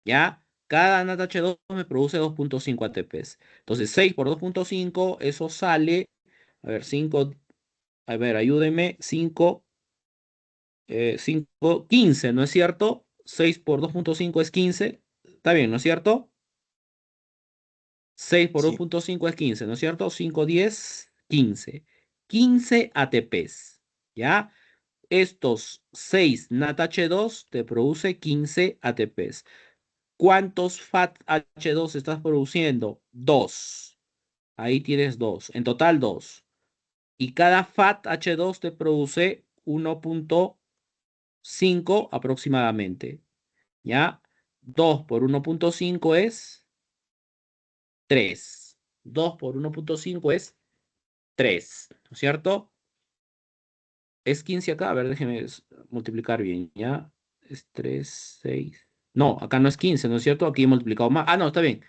¿Ya? Cada NADH2 me produce 2.5 ATPs. Entonces, 6 por 2.5, eso sale, a ver, 5, a ver, ayúdenme, 5, 5, 15, ¿no es cierto? 6 por 2.5 es 15. Está bien, ¿no es cierto? 6 por Sí. 2.5 es 15, ¿no es cierto? 5, 10, 15. 15 ATPs, ¿ya? Estos 6 NADH2 te produce 15 ATPs. ¿Cuántos FATH2 estás produciendo? 2. Ahí tienes 2. En total 2. Y cada FATH2 te produce 1.5 aproximadamente, ¿ya? 2 por 1.5 es 3. 2 por 1.5 es 3, ¿no es cierto? Es 15 acá, a ver, déjeme multiplicar bien, ¿ya? Es 3, 6. No, acá no es 15, ¿no es cierto? Aquí he multiplicado más. Ah, no, está bien.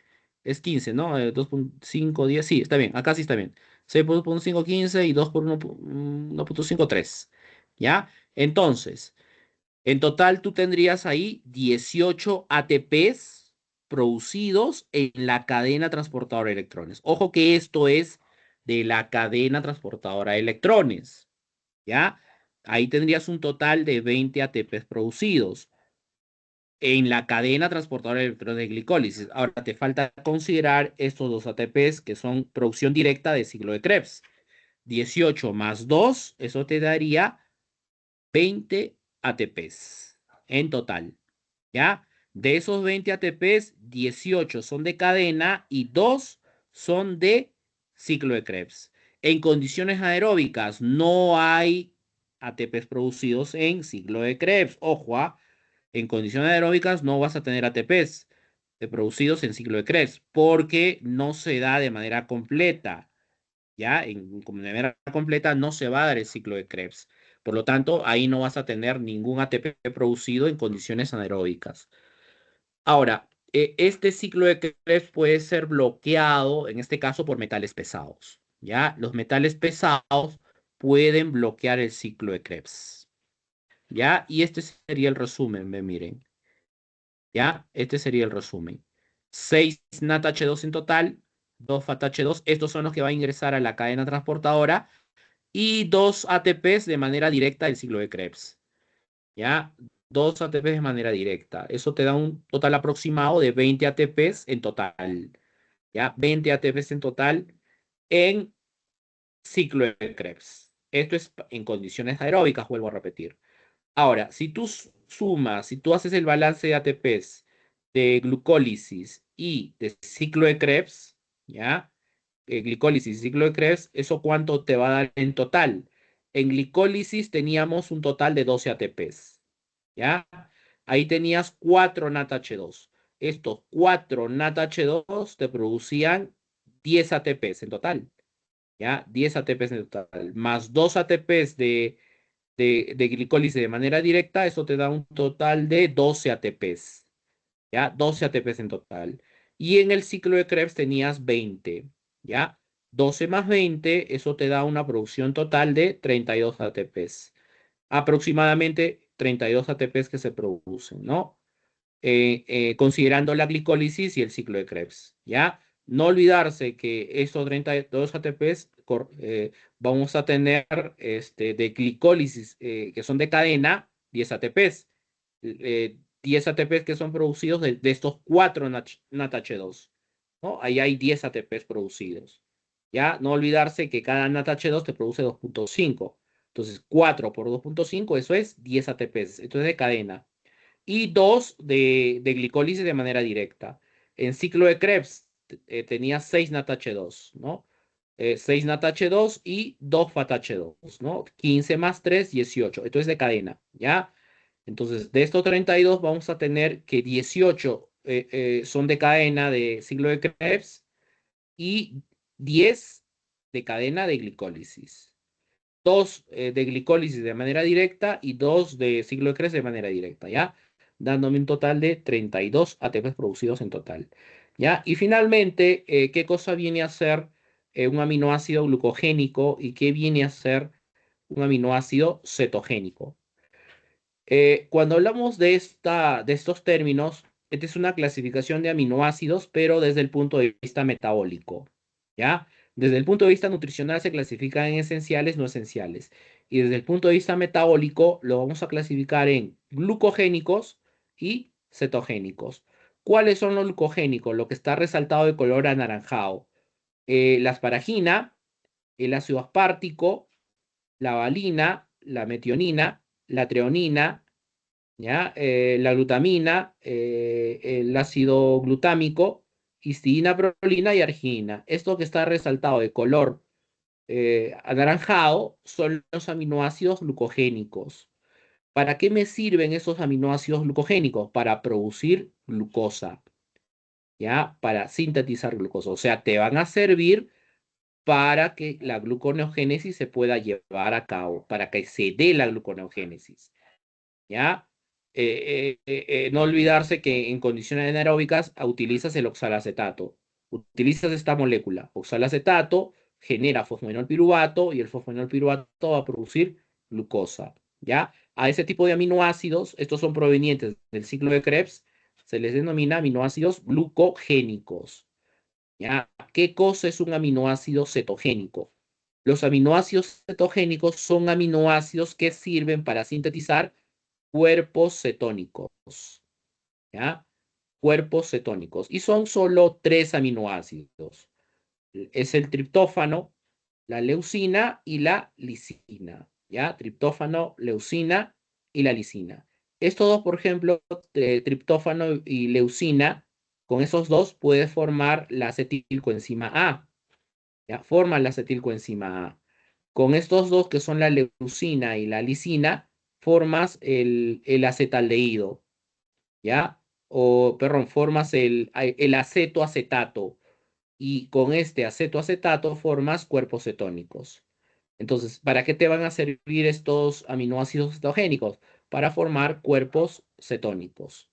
Es 15, ¿no? 2.5, 10, sí, está bien. Acá sí está bien. 6 por 2.5, 15 y 2 por 1.5, 3. ¿Ya? Entonces, en total tú tendrías ahí 18 ATPs producidos en la cadena transportadora de electrones. Ojo que esto es de la cadena transportadora de electrones. ¿Ya? Ahí tendrías un total de 20 ATPs producidos en la cadena transportadora de electrones de glicólisis. Ahora te falta considerar estos dos ATPs que son producción directa de ciclo de Krebs. 18 más 2, eso te daría 20 ATPs en total. ¿Ya? De esos 20 ATPs, 18 son de cadena y 2 son de ciclo de Krebs. En condiciones anaeróbicas no hay ATPs producidos en ciclo de Krebs. Ojo, en condiciones anaeróbicas no vas a tener ATPs producidos en ciclo de Krebs porque no se da de manera completa. ¿Ya? De manera completa no se va a dar el ciclo de Krebs. Por lo tanto, ahí no vas a tener ningún ATP producido en condiciones anaeróbicas. Ahora, este ciclo de Krebs puede ser bloqueado, en este caso, por metales pesados. ¿Ya? Los metales pesados pueden bloquear el ciclo de Krebs. ¿Ya? Y este sería el resumen, miren. ¿Ya? Este sería el resumen. 6 NADH2 en total, 2 FATH2. Estos son los que van a ingresar a la cadena transportadora y 2 ATPs de manera directa del ciclo de Krebs. ¿Ya? 2 ATPs de manera directa. Eso te da un total aproximado de 20 ATPs en total. ¿Ya? 20 ATPs en total en ciclo de Krebs. Esto es en condiciones aeróbicas, vuelvo a repetir. Ahora, si tú sumas, si tú haces el balance de ATPs de glucólisis y de ciclo de Krebs, ¿ya? Glicólisis y ciclo de Krebs, ¿eso cuánto te va a dar en total? En glicólisis teníamos un total de 12 ATPs, ¿ya? Ahí tenías 4 NADH2. Estos 4 NADH2 te producían 10 ATPs en total, ¿ya? 10 ATPs en total, más 2 ATPs de glicólisis de manera directa, eso te da un total de 12 ATPs, ¿ya? 12 ATPs en total. Y en el ciclo de Krebs tenías 20, ¿ya? 12 más 20, eso te da una producción total de 32 ATPs. Aproximadamente 32 ATPs que se producen, ¿no? Considerando la glicólisis y el ciclo de Krebs, ¿ya? No olvidarse que estos 32 ATPs vamos a tener de glicólisis que son de cadena 10 ATPs 10 ATPs que son producidos de estos 4 NATH2, ¿no? Ahí hay 10 ATPs producidos. ¿Ya? No olvidarse que cada NATH2 te produce 2.5. Entonces, 4 por 2.5, eso es 10 ATPs. Esto es de cadena. Y 2 de glicólisis de manera directa. En ciclo de Krebs tenía 6 NATH2, ¿no? 6 NATH2 y 2 FATH2, ¿no? 15 más 3, 18. Esto es de cadena, ¿ya? Entonces, de estos 32 vamos a tener que 18 son de cadena de ciclo de Krebs y 10 de cadena de glicólisis. 2 de glicólisis de manera directa y 2 de ciclo de Krebs de manera directa, ¿ya? Dándome un total de 32 ATPs producidos en total, ¿ya? Y finalmente, ¿qué cosa viene a ser un aminoácido glucogénico y qué viene a ser un aminoácido cetogénico? Cuando hablamos de estos términos, esta es una clasificación de aminoácidos, pero desde el punto de vista metabólico, ¿ya? Desde el punto de vista nutricional se clasifican en esenciales, no esenciales. Y desde el punto de vista metabólico lo vamos a clasificar en glucogénicos y cetogénicos. ¿Cuáles son los glucogénicos? Lo que está resaltado de color anaranjado. La asparagina, el ácido aspartico, la valina, la metionina, la treonina, ¿ya? La glutamina, el ácido glutámico, histidina, prolina y arginina. Esto que está resaltado de color anaranjado son los aminoácidos glucogénicos. ¿Para qué me sirven esos aminoácidos glucogénicos? Para producir glucosa, ¿ya? Para sintetizar glucosa. O sea, te van a servir para que la gluconeogénesis se pueda llevar a cabo, para que se dé la gluconeogénesis, ¿ya? No olvidarse que en condiciones anaeróbicas utilizas el oxalacetato. Utilizas esta molécula, oxalacetato, genera fosfenolpiruvato y el fosfenolpiruvato va a producir glucosa, ¿ya? A ese tipo de aminoácidos, estos son provenientes del ciclo de Krebs, se les denomina aminoácidos glucogénicos, ¿ya? ¿Qué cosa es un aminoácido cetogénico? Los aminoácidos cetogénicos son aminoácidos que sirven para sintetizar cuerpos cetónicos, ¿ya? Cuerpos cetónicos. Y son solo 3 aminoácidos. Es el triptófano, la leucina y la lisina, ¿ya? Triptófano, leucina y la lisina. Estos dos, por ejemplo, triptófano y leucina, con esos dos puedes formar la acetilcoenzima A, ¿ya? Forman la acetilcoenzima A. Con estos dos, que son la leucina y la lisina, formas el acetaldehído, ¿ya? O, perdón, formas el acetoacetato. Y con este acetoacetato formas cuerpos cetónicos. Entonces, ¿para qué te van a servir estos aminoácidos cetogénicos? Para formar cuerpos cetónicos.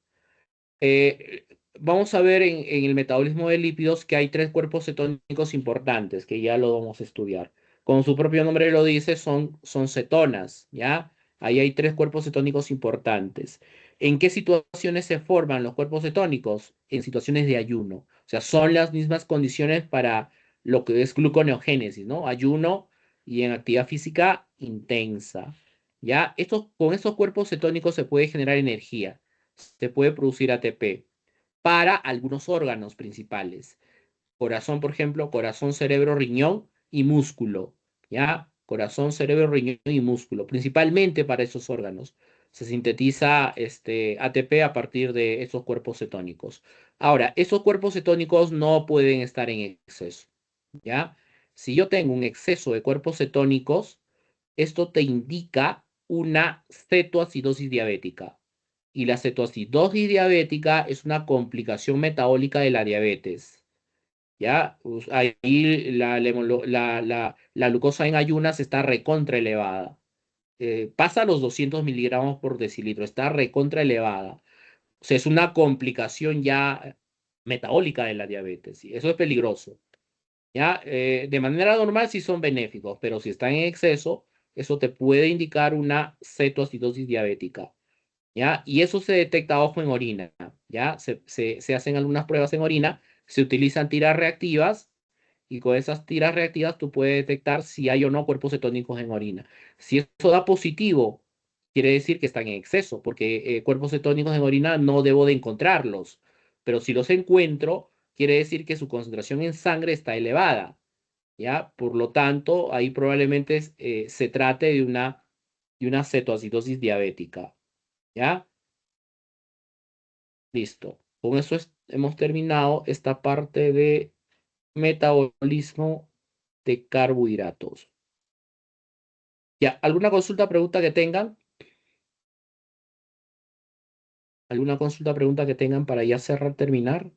Vamos a ver en el metabolismo de lípidos que hay 3 cuerpos cetónicos importantes, que ya lo vamos a estudiar. Como su propio nombre lo dice, son cetonas, ¿ya? Ahí hay 3 cuerpos cetónicos importantes. ¿En qué situaciones se forman los cuerpos cetónicos? En situaciones de ayuno. O sea, son las mismas condiciones para lo que es gluconeogénesis, ¿no? Ayuno y en actividad física intensa, ¿ya? Con estos cuerpos cetónicos se puede generar energía, se puede producir ATP para algunos órganos principales. Corazón, por ejemplo, corazón, cerebro, riñón y músculo, ¿ya? Corazón, cerebro, riñón y músculo, principalmente para esos órganos. Se sintetiza ATP a partir de esos cuerpos cetónicos. Ahora, esos cuerpos cetónicos no pueden estar en exceso, ¿ya? Si yo tengo un exceso de cuerpos cetónicos, esto te indica una cetoacidosis diabética. Y la cetoacidosis diabética es una complicación metabólica de la diabetes. ¿Ya? Ahí la glucosa en ayunas está recontra elevada. Pasa los 200 miligramos por decilitro, está recontra elevada. O sea, es una complicación ya metabólica de la diabetes. Y eso es peligroso. ¿Ya? De manera normal sí son benéficos, pero si están en exceso, eso te puede indicar una cetoacidosis diabética, ¿ya? Y eso se detecta, ojo, en orina, ¿ya? Se hacen algunas pruebas en orina, se utilizan tiras reactivas y con esas tiras reactivas tú puedes detectar si hay o no cuerpos cetónicos en orina. Si eso da positivo, quiere decir que están en exceso, porque cuerpos cetónicos en orina no debo de encontrarlos, pero si los encuentro, quiere decir que su concentración en sangre está elevada, ¿ya? Por lo tanto, ahí probablemente se trate de una cetoacidosis diabética, ¿ya? Listo. Con eso hemos terminado esta parte de metabolismo de carbohidratos. ¿Ya? ¿Alguna consulta, pregunta que tengan? ¿Alguna consulta, pregunta que tengan para ya cerrar, terminar?